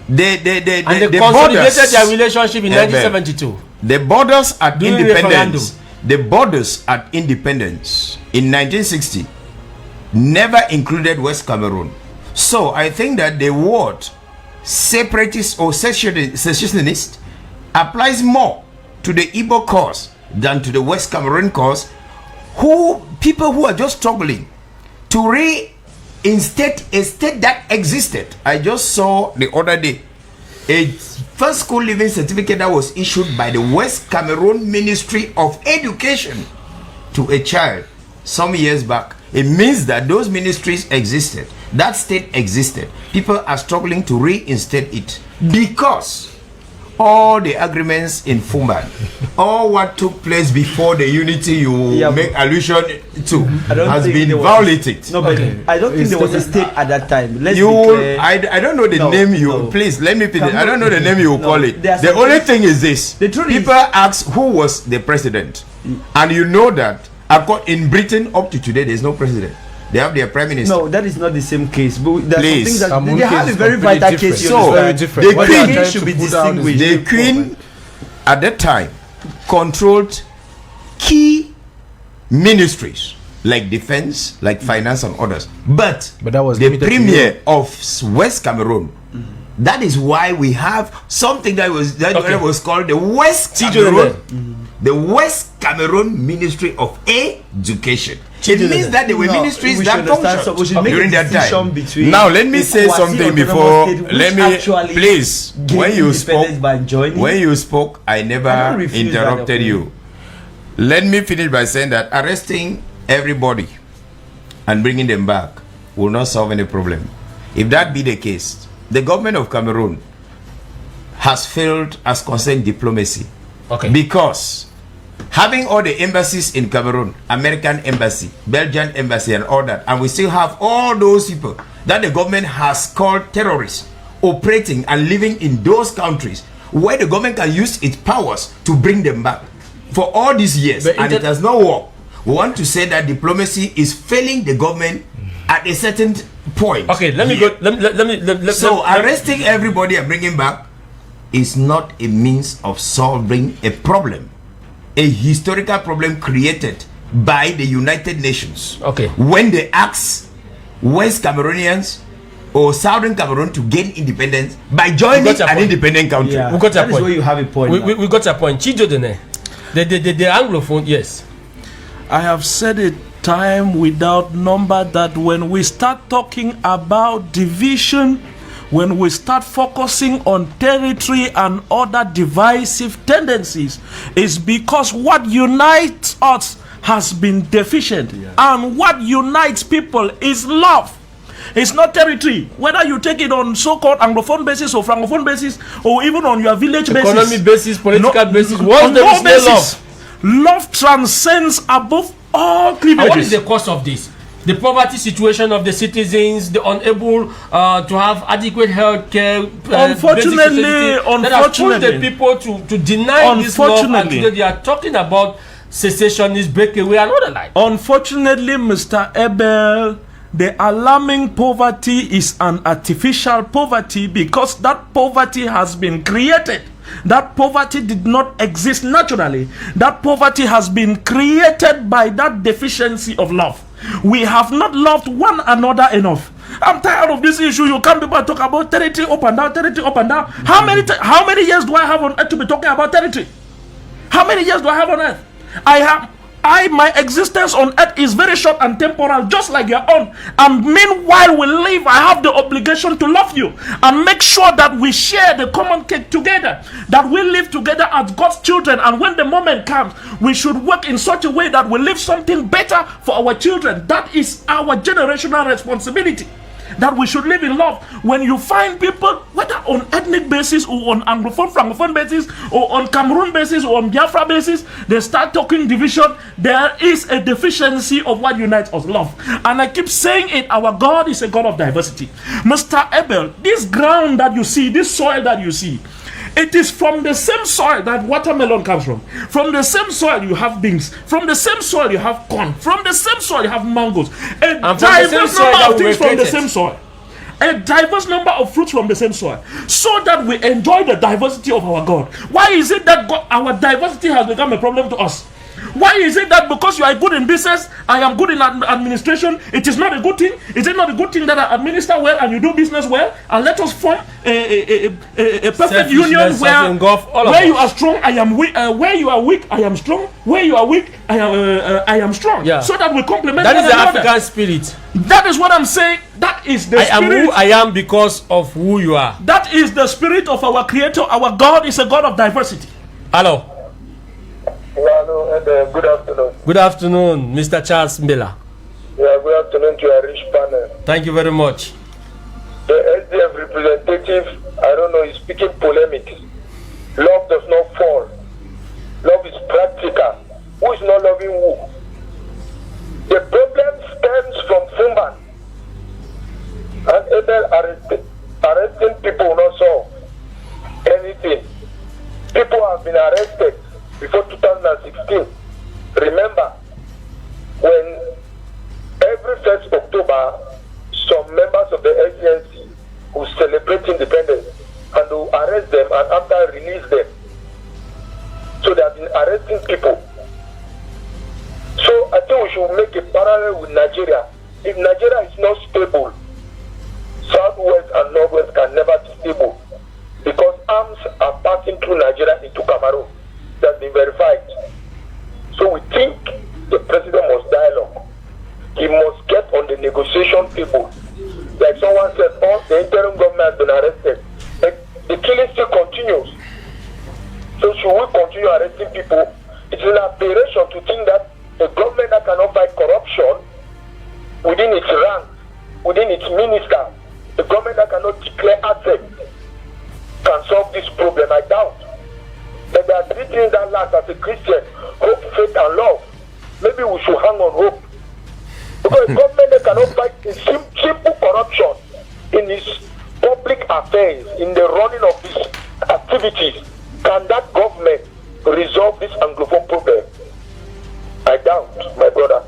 They consolidated borders, their relationship in 1972. The borders at independence. The borders at independence in 1960 never included West Cameroon. So I think that the word separatist or secessionist applies more to the Igbo cause than to the West Cameroon cause, people who are just struggling to reinstate a state that existed. I just saw the other day a first school living certificate that was issued by the West Cameroon Ministry of Education to a child some years back. It means that those ministries existed, that state existed. People are struggling to reinstate it because all the agreements in Fumban, all what took place before the unity you make allusion to has been violated. No, but I don't think there was a state at that time. I don't know the name you. Please let me finish. I don't know the name you call it. The only thing is this: people ask who was the president, and you know that in Britain up to today there is no president. They have their prime minister. No, that is not the same case. But please, they have a very vital case. So the queen should be distinguished. The queen at that time controlled key ministries like defense, like finance, and others. But that was the premier of West Cameroon. That is why we have something that was called the West Cameroon. The West Cameroon Ministry of Education. It means that there were ministries that functioned during that time. Now let me say something before. Let me please. When you spoke, I never interrupted you. Let me finish by saying that arresting everybody and bringing them back will not solve any problem. If that be the case, the government of Cameroon has failed as concerned diplomacy. Okay. Because having all the embassies in Cameroon, American embassy, Belgian embassy, and all that, and we still have all those people that the government has called terrorists operating and living in those countries where the government can use its powers to bring them back for all these years, and it has not worked. We want to say that diplomacy is failing the government at a certain point. Okay, let me go. So arresting everybody and bringing back is not a means of solving a problem, a historical problem created by the United Nations. Okay. When they asked West Cameroonians or Southern Cameroon to gain independence by joining an independent country. Yeah. We got that a is point. where you have a point. We got a point. Chijo Dene, the Anglophone, yes. I have said it time without number that when we start talking about division, when we start focusing on territory and other divisive tendencies, is because what unites us has been deficient, and what unites people is love. It's not territory. Whether you take it on so-called Anglophone basis or Francophone basis, or even on your village basis, economic basis, political basis, what there is no love. Love transcends above all cleavages. And what is the cause of this? The poverty situation of the citizens, the unable to have adequate health care. Unfortunately, that has pushed the people to deny this love, and today they are talking about secessionist breakaway and other like. Unfortunately, Mr. Abel, the alarming poverty is an artificial poverty because that poverty has been created. That poverty did not exist naturally. That poverty has been created by that deficiency of love. We have not loved one another enough. I'm tired of this issue. You can't people talk about territory up and down, territory up and down. How many years do I have on earth to be talking about territory? How many years do I have on earth? My existence on earth is very short and temporal, just like your own. And meanwhile we live, I have the obligation to love you and make sure that we share the common cake together, that we live together as God's children. And when the moment comes, we should work in such a way that we leave something better for our children. That is our generational responsibility, that we should live in love. When you find people, whether on ethnic basis or on Anglophone, Francophone basis, or on Cameroon basis, or on Biafra basis, they start talking division, there is a deficiency of what unites us, love. And I keep saying it, our God is a God of diversity. Mr. Abel, this ground that you see, this soil that you see, it is from the same soil that watermelon comes from. From the same soil you have beans. From the same soil you have corn. From the same soil you have mangoes. A diverse number of things from the same soil. A diverse number of fruits from the same soil. So that we enjoy the diversity of our God. Why is it that our diversity has become a problem to us? Why is it that because you are good in business, I am good in administration, it is not a good thing? Is it not a good thing that I administer well and you do business well? And let us form a perfect union where you are strong, I am weak. Where you are weak, I am strong. Where you are weak, I am strong. Yeah. So that we complement. That is the African spirit. That is what I'm saying. That is the spirit. I am who I am because of who you are. That is the spirit of our Creator. Our God is a God of diversity. Hello. Hello, and good afternoon. Good afternoon, Mr. Charles Bela. Yeah, good afternoon to your rich panel. Thank you very much. The SDF representative, I don't know, is speaking polemics. Love does not fall. Love is practical. Who is not loving who? The problem stems from Fumban. And Abel arresting people will not solve anything. People have been arrested before 2016. Remember, when every 1st October, some members of the SNC will celebrate independence and will arrest them and after release them. So they have been arresting people. So I think we should make a parallel with Nigeria. If Nigeria is not stable, Southwest and Northwest can never be stable because arms are passing through Nigeria into Cameroon. That's been verified. So we think the president must dialogue. He must get on the negotiation table. Like someone said, all the interim government has been arrested. The killing still continues. So should we continue arresting people? It's an aberration to think that a government that cannot fight corruption within its ranks, within its minister, the government that cannot declare assets can solve this problem. I doubt. But there are three things that last as a Christian: hope, faith, and love. Maybe we should hang on hope. Because a government that cannot fight simple corruption in its public affairs, in the running of these activities, can that government resolve this Anglophone problem? I doubt, my brother.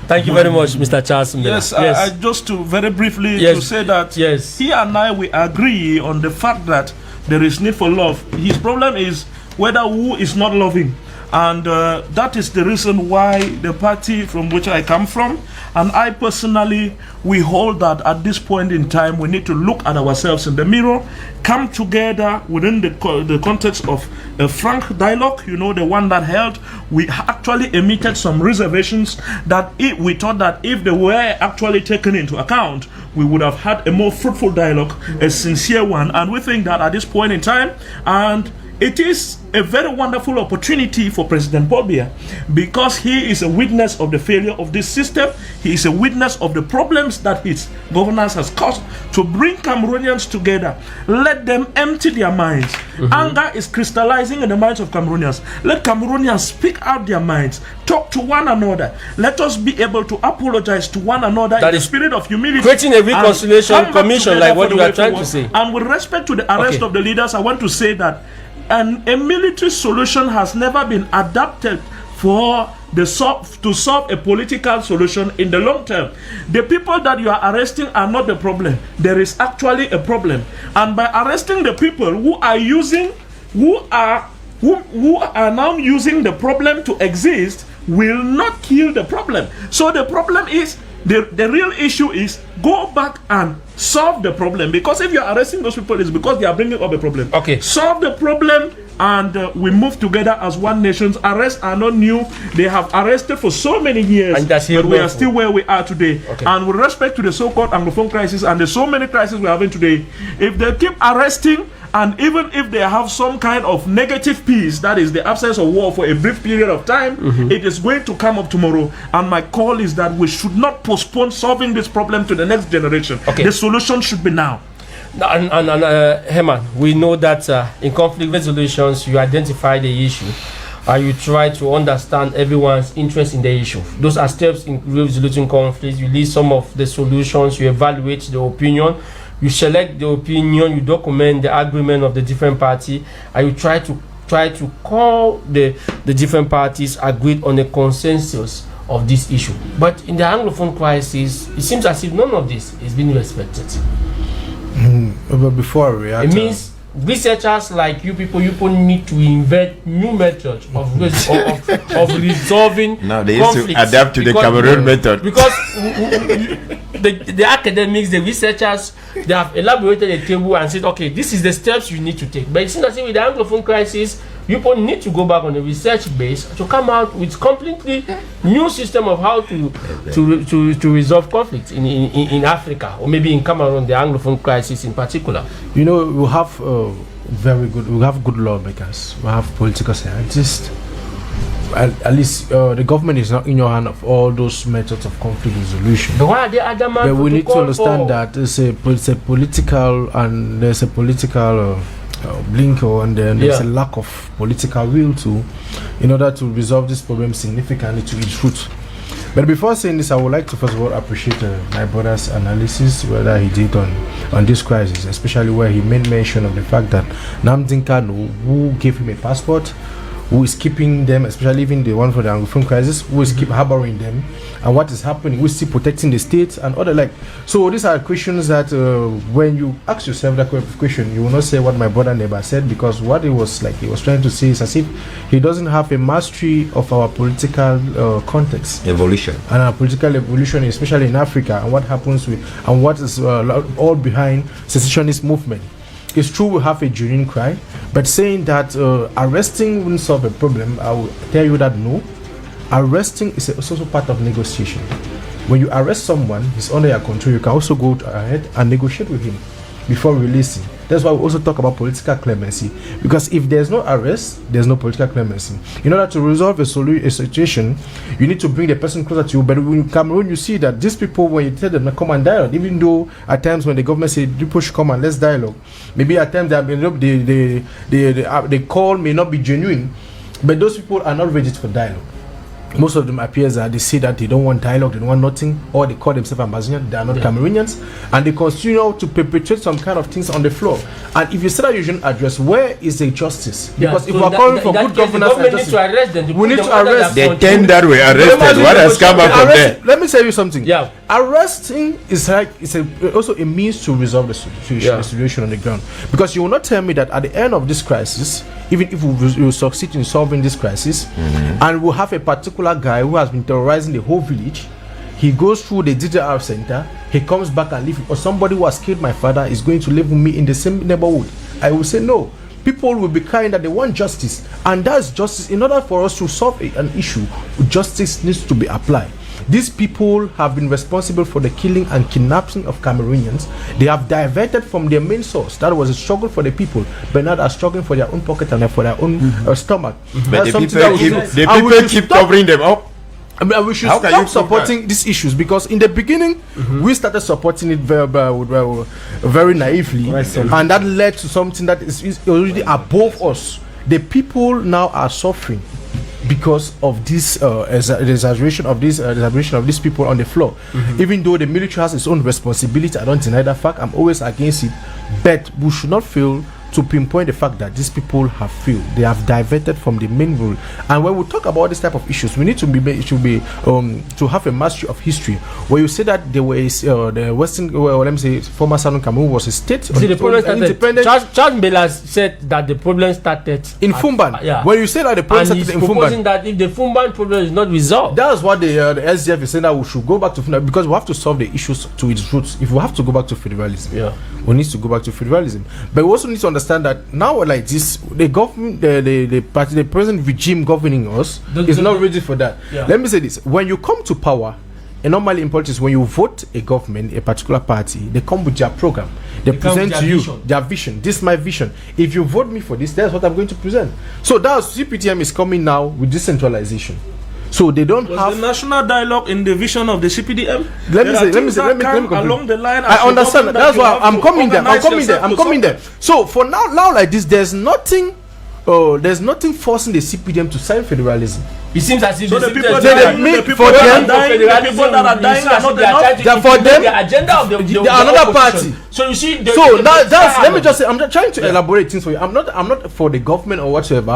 Thank you very much, Mr. Charles. Yes, I just to very briefly to say that he and I, we agree on the fact that there is need for love. His problem is whether who is not loving. And that is the reason why the party from which I come from, and I personally, we hold that at this point in time, we need to look at ourselves in the mirror, come together within the context of a frank dialogue, you know, the one that held. We actually emitted some reservations that we thought that if they were actually taken into account, we would have had a more fruitful dialogue, a sincere one. And we think that at this point in time, and it is a very wonderful opportunity for President Paul Biya, because he is a witness of the failure of this system. He is a witness of the problems that his governance has caused, to bring Cameroonians together. Let them empty their minds. Anger is crystallizing in the minds of Cameroonians. Let Cameroonians speak out their minds, talk to one another. Let us be able to apologize to one another in the spirit of humility. Creating a reconciliation commission, like what you are trying to say. And with respect to the arrest of the leaders, I want to say that a military solution has never been adapted for to solve a political solution in the long term. The people that you are arresting are not the problem. There is actually a problem, and by arresting the people who are now using the problem to exist, will not kill the problem. So the problem is, the real issue is, go back and solve the problem, because if you are arresting those people, it's because they are bringing up a problem. Okay, solve the problem, and we move together as one nation. Arrests are not new. They have arrested for so many years, and that's but we are still where we are today. Okay. And with respect to the so-called Anglophone crisis and the so many crises we're having today, if they keep arresting, and even if they have some kind of negative peace, that is the absence of war for a brief period of time, it is going to come up tomorrow. And my call is that we should not postpone solving this problem to the next generation. Okay. The solution should be now. And Herman, we know that in conflict resolutions, you identify the issue. You try to understand everyone's interest in the issue. Those are steps in resolution conflicts. You list some of the solutions, you evaluate the opinion, you select the opinion, you document the agreement of the different parties, and you try to call the different parties agreed on a consensus of this issue. But in the Anglophone crisis, it seems as if none of this is being respected. But before I react, it means researchers like you people need to invent new methods of resolving. Now they used to adapt to the Cameroon method. Because the academics, the researchers, they have elaborated a table and said, okay, this is the steps you need to take. But it seems as if with the Anglophone crisis, you people need to go back on a research base to come out with completely new system of how to resolve conflicts in Africa, or maybe in Cameroon, the Anglophone crisis in particular. You know, we have good lawmakers, we have political scientists. At least the government is not in your hand of all those methods of conflict resolution. But why are they adamant? But we need to understand that it's a political, and there's a political blinker, and then there's a lack of political will in order to resolve this problem significantly to its root. But before saying this, I would like to first of all appreciate my brother's analysis, whether he did on this crisis, especially where he made mention of the fact that Nnamdi Kanu, who gave him a passport, who is keeping them, especially even the one for the Anglophone crisis, who is keep harboring them, and what is happening, who is still protecting the state and other like. So these are questions that when you ask yourself that question, you will not say what my brother neighbor said, because what he was trying to say is as if he doesn't have a mastery of our political context, evolution, and our political evolution, especially in Africa, and what happens with, and what is all behind secessionist movement. It's true we have a genuine cry, but saying that arresting wouldn't solve a problem, I will tell you that no. Arresting is also part of negotiation. When you arrest someone, he's under your control, you can also go ahead and negotiate with him before releasing. That's why we also talk about political clemency, because if there's no arrest, there's no political clemency. In order to resolve a situation, you need to bring the person closer to you. But in Cameroon, you see that these people, when you tell them to come and dialogue, even though at times when the government say people should come and let's dialogue, maybe at times the call may not be genuine, but those people are not ready for dialogue. Most of them appears that they say that they don't want dialogue, they don't want nothing, or they call themselves Ambazonians, they are not Cameroonians, and they continue to perpetrate some kind of things on the floor. And if you say that you shouldn't address, where is the justice? Because if we are calling for good governance and justice, we need to arrest the 10 that were arrested. What has come up from there? Let me tell you something. Yeah, arresting is also a means to resolve the situation on the ground. Because you will not tell me that at the end of this crisis, even if we will succeed in solving this crisis, and we'll have a particular guy who has been terrorizing the whole village, he goes through the DDR center, he comes back and lives, or somebody who has killed my father is going to live with me in the same neighborhood. I will say no. People will be crying that they want justice, and that's justice. In order for us to solve an issue, justice needs to be applied. These people have been responsible for the killing and kidnapping of Cameroonians. They have diverted from their main source. That was a struggle for the people, but now they're struggling for their own pocket and for their own stomach. But the people keep covering them up. I mean, we should stop supporting these issues, because in the beginning we started supporting it very naively, and that led to something that is already above us. The people now are suffering because of this exaggeration of these people on the floor. Even though the military has its own responsibility, I don't deny that fact. I'm always against it, but we should not fail to pinpoint the fact that these people have failed. They have diverted from the main rule. And when we talk about this type of issues, we need to to have a mastery of history. Where you say that there was the Western, let me say, former Southern Cameroon was a state. See, the problem started. Charles Bela said that the problem started in Fumban. When you say that the problem started in Fumban, that if the Fumban problem is not resolved, that's what the SDF is saying, that we should go back to Fumban, because we have to solve the issues to its roots. If we have to go back to federalism, we need to go back to federalism. But we also need to understand that now, like this, the government, the present regime governing us is not ready for that. Let me say this: when you come to power, and normally in politics, when you vote a government, a particular party, they come with their program. They present to you their vision. This is my vision. If you vote me for this, that's what I'm going to present. So that's CPTM is coming now with decentralization. So they don't have the national dialogue in the vision of the CPDM. Let me say along the line. I understand. That's why I'm coming there. So for now like this, there's nothing forcing the CPDM to sign federalism. It seems as if so the people that are dying are not enough. For them, the agenda of the another party. So you see, let me just say, I'm not trying to elaborate things for you. I'm not for the government or whatsoever,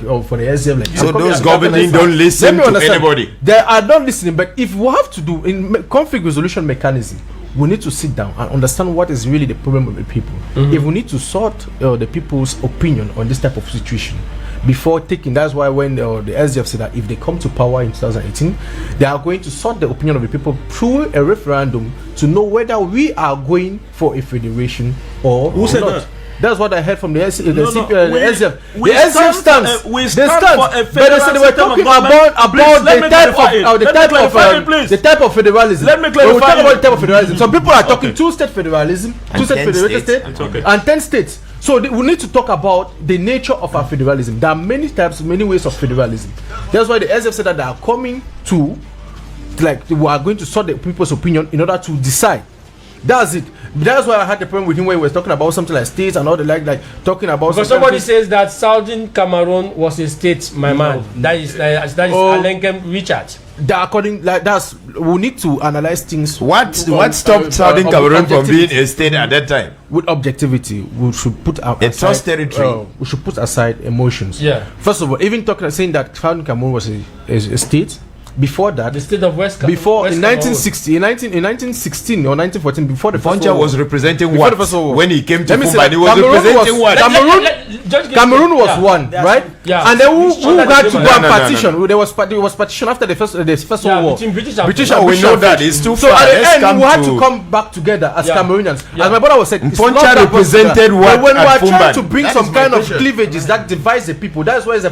or for the SDF. Like, so those governing don't listen to anybody. They are not listening. But if we have to do in conflict resolution mechanism, we need to sit down and understand what is really the problem of the people. If we need to sort the people's opinion on this type of situation before taking, that's why when the SDF said that if they come to power in 2018, they are going to sort the opinion of the people through a referendum to know whether we are going for a federation or who said not. That? That's what I heard from the SDF. The SDF stands. We stand for a federal. They were talking about the type of federalism. Let me clarify. When we talk about the type of federalism, some people are talking two-state federalism, two-state federated state, and 10 states. So we need to talk about the nature of our federalism. There are many types, many ways of federalism. That's why the SDF said that they are coming to, like, we are going to sort the people's opinion in order to decide. That's it. That's why I had the problem with him when he was talking about something like states and all the like talking about. Because somebody says that Southern Cameroon was a state, my man. That is Alenkem Richard. We need to analyze things. What stopped Southern Cameroon from being a state at that time? With objectivity, we should put a trust territory. We should put aside emotions. First of all, even saying that Southern Cameroon was a state. Before that, the state of West Cameroon. Before in 1916 or 1914, before the Foncha was representing what? When he came to Fumba, he was representing what? Cameroon was one, right? And then who had to go and partition? There was partition after the first World War. British. We know that it's too far. So at the end, we had to come back together as Cameroonians. As my brother was saying, Foncha represented what? When we are trying to bring some kind of cleavages that divides the people, that's where the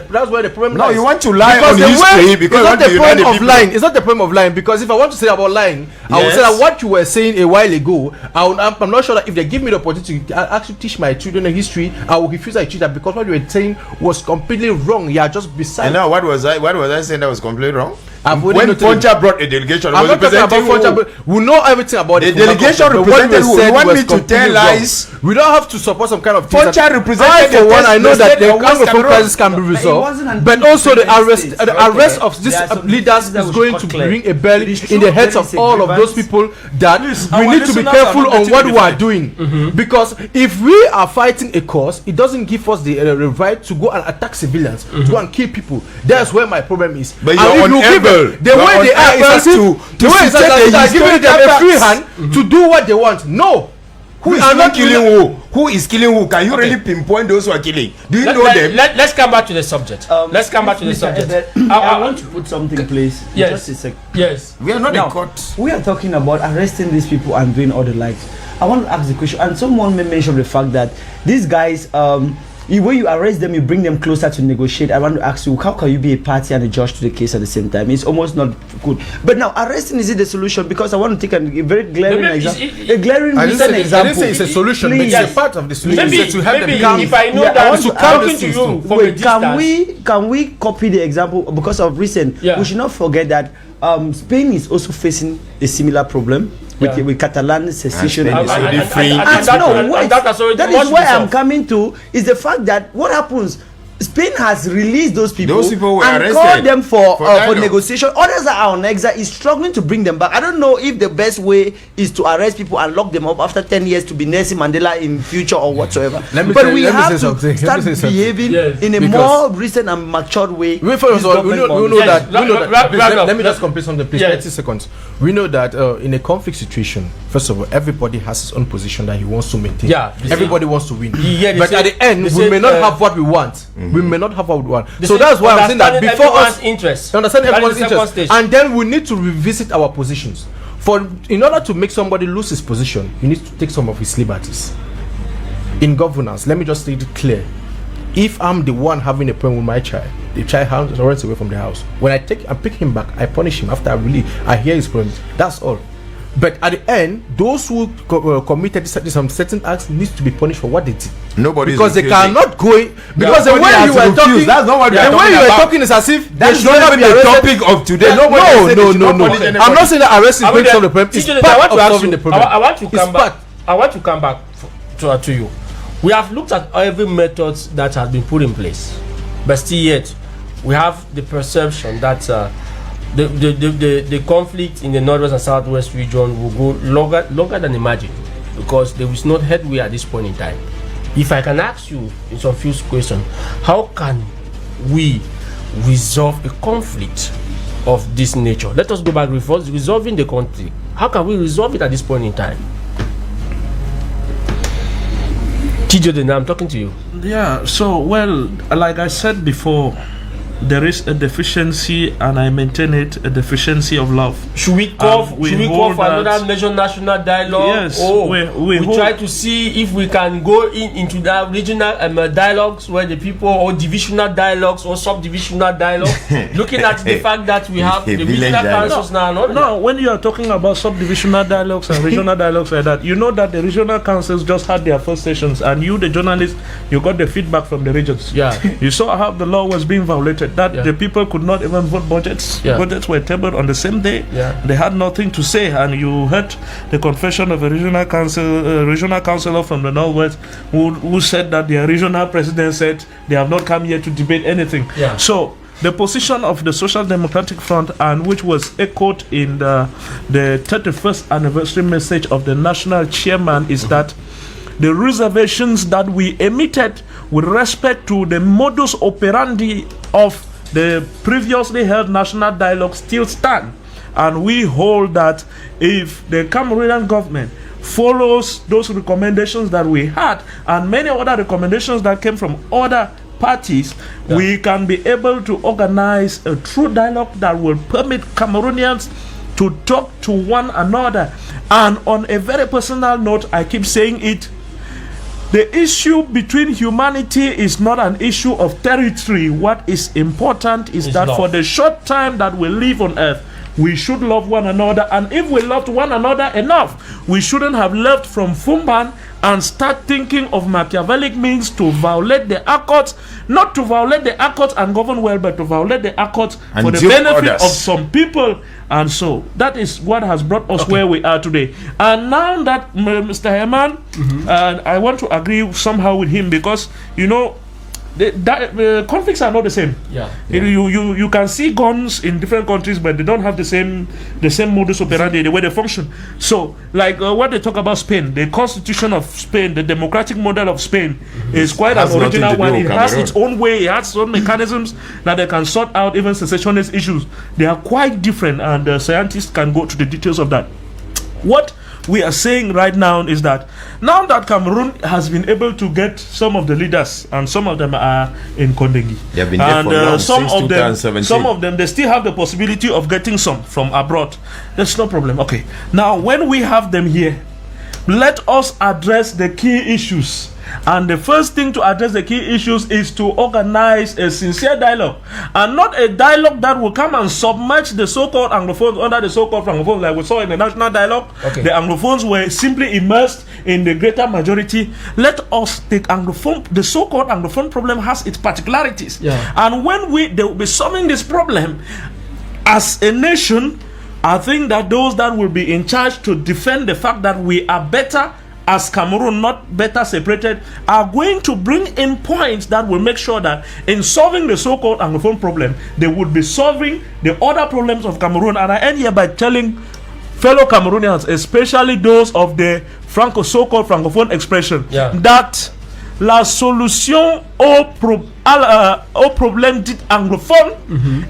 problem lies. No, you want to lie on history because you want to unite the people. Lying. It's not the problem of lying, because if I want to say about lying, I will say that what you were saying a while ago, I'm not sure that if they give me the opportunity to actually teach my children the history, I will refuse to teach that, because what you were saying was completely wrong. You are just beside. And now what was I saying that was completely wrong? When Foncha brought a delegation, I'm not talking about Foncha. We know everything about the delegation. Represented who? You want me to tell lies? We don't have to support some kind of Foncha represented. For one, I know that the Anglophone crisis can be resolved, but also the arrest of these leaders is going to ring a bell in the heads of all of those people that we need to be careful on what we are doing, because if we are fighting a cause, it doesn't give us the right to go and attack civilians, to go and kill people. That's where my problem is. But you're on Abel. The way they are is as if they are giving them a free hand to do what they want. No. Who is not killing who? Who is killing who? Can you really pinpoint those who are killing? Do you know them? Let's come back to the subject. Let's come back to the subject. I want to put something, please. Yes. Just a sec. Yes. We are not in court. We are talking about arresting these people and doing all the likes. I want to ask the question, and someone may mention the fact that these guys when you arrest them, you bring them closer to negotiate. I want to ask you, how can you be a party and a judge to the case at the same time? It's almost not good. But now, arresting, is it the solution? Because I want to take a very glaring example. A glaring recent example. I didn't say it's a solution, but it's a part of the solution. Maybe to help maybe them if I know that I'm talking to you from a distance. Can we copy the example because of recent? Yeah. We should not forget that Spain is also facing a similar problem with Catalan secession. That is where I'm coming to, is the fact that what happens, Spain has released those people were and arrested called them for negotiation. Others that are on exile is struggling to bring them back. I don't know if the best way is to arrest people and lock them up after 10 years to be Nelson Mandela in future or whatsoever. But we have to start behaving in a more recent and matured way. First of all, we know that. Let me just complete something, please. 30 seconds. We know that in a conflict situation, first of all, everybody has his own position that he wants to maintain. Everybody wants to win. But at the end, we may not have what we want. We may not have what we want. So that's why I'm saying that before us, understand everyone's interest, and then we need to revisit our positions. In order to make somebody lose his position, you need to take some of his liberties. In governance, let me just state it clear. If I'm the one having a problem with my child, the child runs away from the house. When I pick him back, I punish him after I hear his problems. That's all. But at the end, those who committed some certain acts needs to be punished for what they did. Because they cannot go in. Because the way you were talking, that's not what the way you were talking is as if that's not even the topic of today. No. I'm not saying that arrest is going to solve the problem. It's part of solving the problem. I want to come back to you. We have looked at every method that has been put in place, but still yet we have the perception that the conflict in the northwest and southwest region will go longer than imagined, because there is not headway at this point in time. If I can ask you in some few questions, how can we resolve a conflict of this nature? Let us go back first, resolving the conflict. How can we resolve it at this point in time? TJ, I'm talking to you. Yeah, so, well, like I said before, there is a deficiency, and I maintain it, a deficiency of love. Should we call for another national dialogue? Yes. We try to see if we can go into the regional dialogues where the people, or divisional dialogues or subdivisional dialogue, looking at the fact that we have the regional councils now. No, when you are talking about subdivisional dialogues and regional dialogues like that, you know that the regional councils just had their first sessions, and you, the journalist, you got the feedback from the regions. Yeah. You saw how the law was being violated. That the people could not even vote budgets. Budgets were tabled on the same day. They had nothing to say, and you heard the confession of a regional councillor from the northwest who said that their regional president said they have not come here to debate anything. So the position of the Social Democratic Front, and which was echoed in the 31st anniversary message of the national chairman, is that the reservations that we emitted with respect to the modus operandi of the previously held national dialogue still stand. And we hold that if the Cameroonian government follows those recommendations that we had, and many other recommendations that came from other parties, we can be able to organize a true dialogue that will permit Cameroonians to talk to one another. And on a very personal note, I keep saying it, the issue between humanity is not an issue of territory. What is important is that love. For the short time that we live on earth, we should love one another. And if we loved one another enough, we shouldn't have left from Fumban and start thinking of Machiavellic means to violate the Accords, not to violate the Accords and govern well, but to violate the Accords for the benefit of some people. And so that is what has brought us where we are today. And now that Mr. Herman, I want to agree somehow with him, because you know the conflicts are not the same. You can see guns in different countries, but they don't have the same modus operandi, the way they function. So like what they talk about Spain, the constitution of Spain, the democratic model of Spain is quite an original one. It has its own way, it has its own mechanisms that they can sort out even secessionist issues. They are quite different, and scientists can go to the details of that. What we are saying right now is that now that Cameroon has been able to get some of the leaders, and some of them are in Kondengi, they have been there for long, since 2017. Some of them they still have the possibility of getting some from abroad. That's no problem. Okay, now when we have them here, let us address the key issues. And the first thing to address the key issues is to organize a sincere dialogue, and not a dialogue that will come and submerge the so-called Anglophones under the so-called Francophones, like we saw in the national dialogue. Okay. The Anglophones were simply immersed in the greater majority. Let us take Anglophone. The so-called Anglophone problem has its particularities, and when they will be solving this problem as a nation, I think that those that will be in charge to defend the fact that we are better as Cameroon, not better separated, are going to bring in points that will make sure that in solving the so-called Anglophone problem, they would be solving the other problems of Cameroon. And I end here by telling fellow Cameroonians, especially those of the so-called Francophone expression, that la solution au problème dit anglophone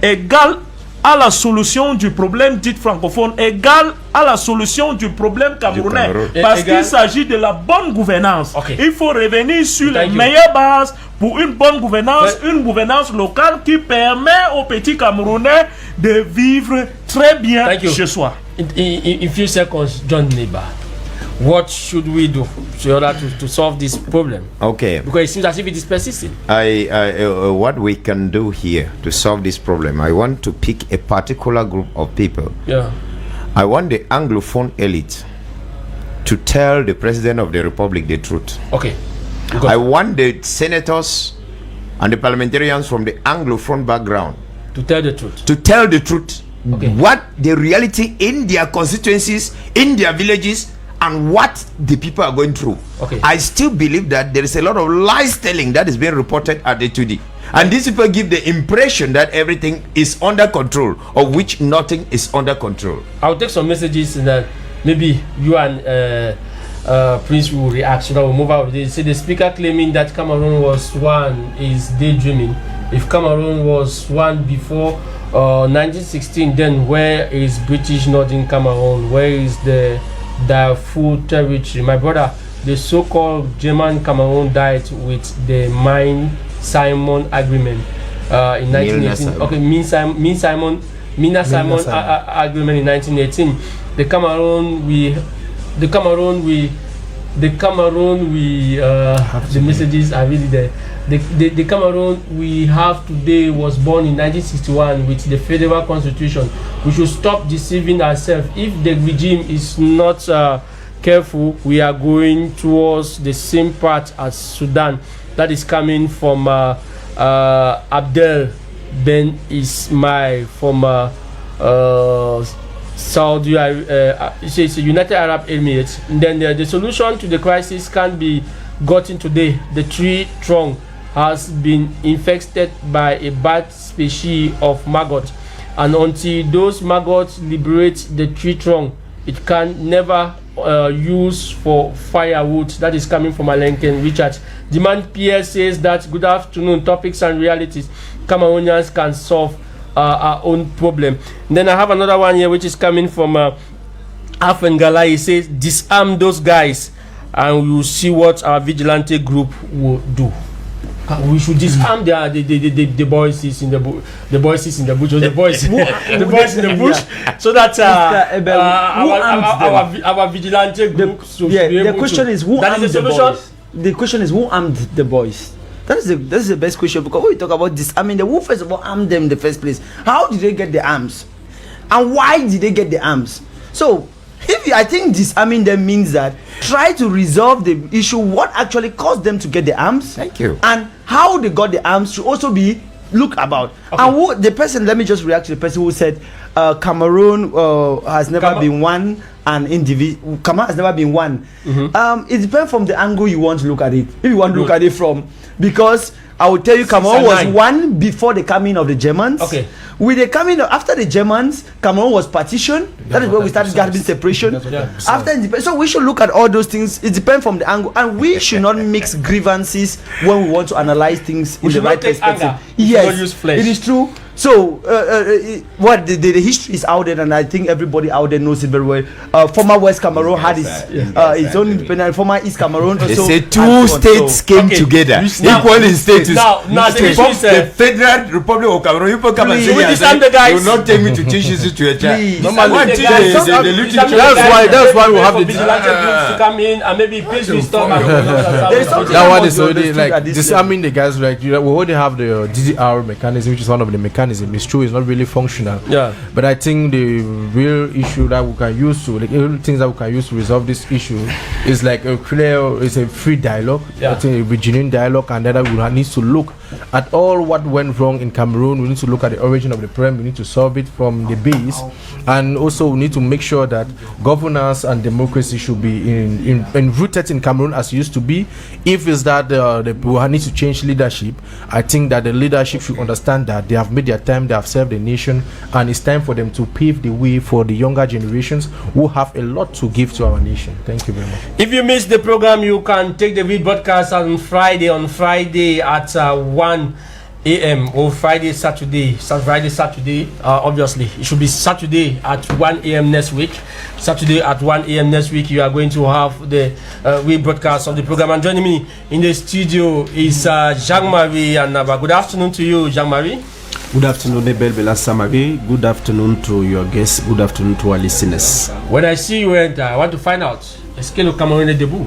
égale à la solution du problème dit francophone égale à la solution du problème camerounais. Parce qu'il s'agit de la bonne gouvernance. Il faut revenir sur les meilleures bases pour une bonne gouvernance, une gouvernance locale qui permet aux petits Camerounais de vivre très bien chez soi. In few seconds, John Neba, what should we do in order to solve this problem? Okay. Because it seems as if it is persisting. What we can do here to solve this problem, I want to pick a particular group of people. Yeah. I want the Anglophone elite to tell the President of the Republic the truth. Okay. I want the senators and the parliamentarians from the Anglophone background to tell the truth. To tell the truth. Okay. What the reality in their constituencies, in their villages, and what the people are going through. Okay. I still believe that there is a lot of lies telling that is being reported at the 2D. And these people give the impression that everything is under control, of which nothing is under control. I'll take some messages that maybe you and Prince will react, so that we'll move out. They say the speaker claiming that Cameroon was one is daydreaming. If Cameroon was one before 1916, then where is British Northern Cameroon? Where is the Darfur territory? My brother, the so-called German Cameroon died with the Mine-Simon Agreement in 1918. Okay, Mina-Simon Agreement in 1918. The messages are really there. The Cameroon we have today was born in 1961 with the federal constitution. We should stop deceiving ourselves. If the regime is not careful, we are going towards the same path as Sudan. That is coming from Abdel Ben Ismail from Saudi it's United Arab Emirates. And then the solution to the crisis can be gotten today. The tree trunk has been infected by a bad species of maggot, and until those maggots liberate the tree trunk, it can never use for firewood. That is coming from Alenken Richard. Demand Pierre says that good afternoon, topics and realities. Cameroonians can solve our own problem. And then I have another one here which is coming from Afengala. He says disarm those guys and we will see what our vigilante group will do. We should disarm the boys in the bush, the boys in the bush, so that our vigilante group should be able the question to. Is who that armed is the the solution. boys? The question is who armed the boys? That is the best question, because when we talk about disarming, who first of all armed them in the first place? How did they get the arms, and why did they get the arms? So I think disarming them means that try to resolve the issue, what actually caused them to get the arms. Thank you. And how they got the arms should also be looked about. Okay. And who the person, let me just react to the person who said Cameroon has never been one, and individual Cameroon has never been one. It depends from the angle you want to look at it. If you want to look at it from, because I will tell you, Cameroon was one before the coming of the Germans. Okay. With the coming of, after the Germans, Cameroon was partitioned. That is where we started having separation. After independence, so we should look at all those things. It depends from the angle, and we should not mix grievances when we want to analyze things in the right perspective. Yes, use flesh. It is true. So, what the history is out there, and I think everybody out there knows it very well. Former West Cameroon had its own independent. Former East Cameroon also. They say two states came together. Equal in status. Now the issue is the Federal Republic of Cameroon. You come and say, you will not take me to teach you to a child. That's why we have the to come in and maybe peace will stop. That one is already like disarming the guys. Like we already have the DDR mechanism, which is one of the mechanisms. It's true, it's not really functional. Yeah. But I think the real issue that we can use to, like, things that we can use to resolve this issue is like a free dialogue. Yeah. I think a genuine dialogue, and then we need to look at all what went wrong in Cameroon. We need to look at the origin of the problem. We need to solve it from the base, and also we need to make sure that governance and democracy should be rooted in Cameroon as it used to be. If it's that we need to change leadership, I think that the leadership should understand that they have made their time, they have served the nation, and it's time for them to pave the way for the younger generations who have a lot to give to our nation. Thank you very much. If you missed the program, you can take the rebroadcast on Friday at 1 a.m. or Saturday. Obviously, it should be Saturday at 1 a.m. next week. Saturday at 1 a.m. next week, you are going to have the rebroadcast of the program. And joining me in the studio is Jean-Marie and Naba. Good afternoon to you, Jean-Marie. Good afternoon, Abel, Bela, Samari. Good afternoon to your guests. Good afternoon to our listeners. When I see you, I want to find out, est-ce que le Cameroun est debout?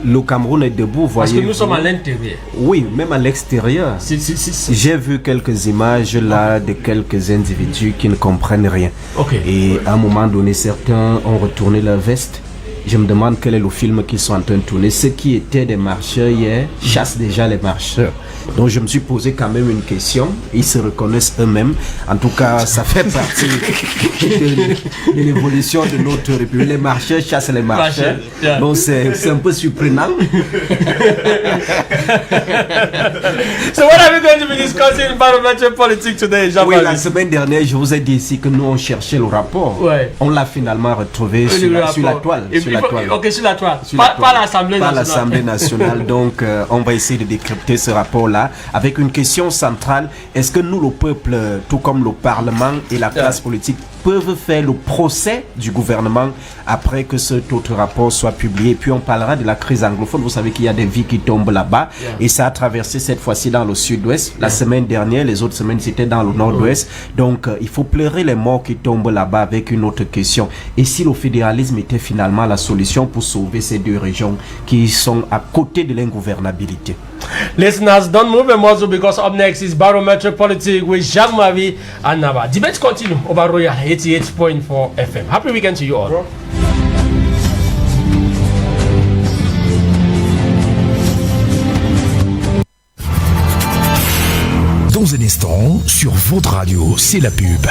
Le Cameroun est debout, voyez. Parce que nous sommes à l'intérieur. Oui, même à l'extérieur. J'ai vu quelques images là de quelques individus qui ne comprennent rien. Okay. Et à un moment donné, certains ont retourné leur veste. Je me demande quel est le film qu'ils sont en train de tourner. Ceux qui étaient des marcheurs hier chassent déjà les marcheurs. Donc je me suis posé quand même une question. Ils se reconnaissent eux-mêmes. En tout cas, ça fait partie de l'évolution de notre République. Les marcheurs chassent les marcheurs. Donc c'est un peu surprenant. So what are we going to be discussing in parliamentary politics today, Jean-Marie? Oui, la semaine dernière, je vous ai dit ici que nous on cherchait le rapport. Ouais. On l'a finalement retrouvé sur la toile. Ok, sur la toile. Pas l'Assemblée nationale. Pas l'Assemblée nationale. Donc, on va essayer de décrypter ce rapport-là avec une question centrale. Est-ce que nous, le peuple, tout comme le Parlement et la classe politique, peuvent faire le procès du gouvernement après que cet autre rapport soit publié? Puis on parlera de la crise anglophone. Vous savez qu'il y a des vies qui tombent là-bas. Et ça a traversé cette fois-ci dans le sud-ouest. La semaine dernière, les autres semaines, c'était dans le nord-ouest. Donc, il faut pleurer les morts qui tombent là-bas avec une autre question. Et si le fédéralisme était finalement la solution pour sauver ces deux régions qui sont à côté de l'ingouvernabilité? Listeners, don't move a muscle because up next is Barometric Politics with Jean-Marie and Naba. Debates continue over Royal 88.4 FM. Happy weekend to you all. Dans un instant, sur votre radio, c'est la pub.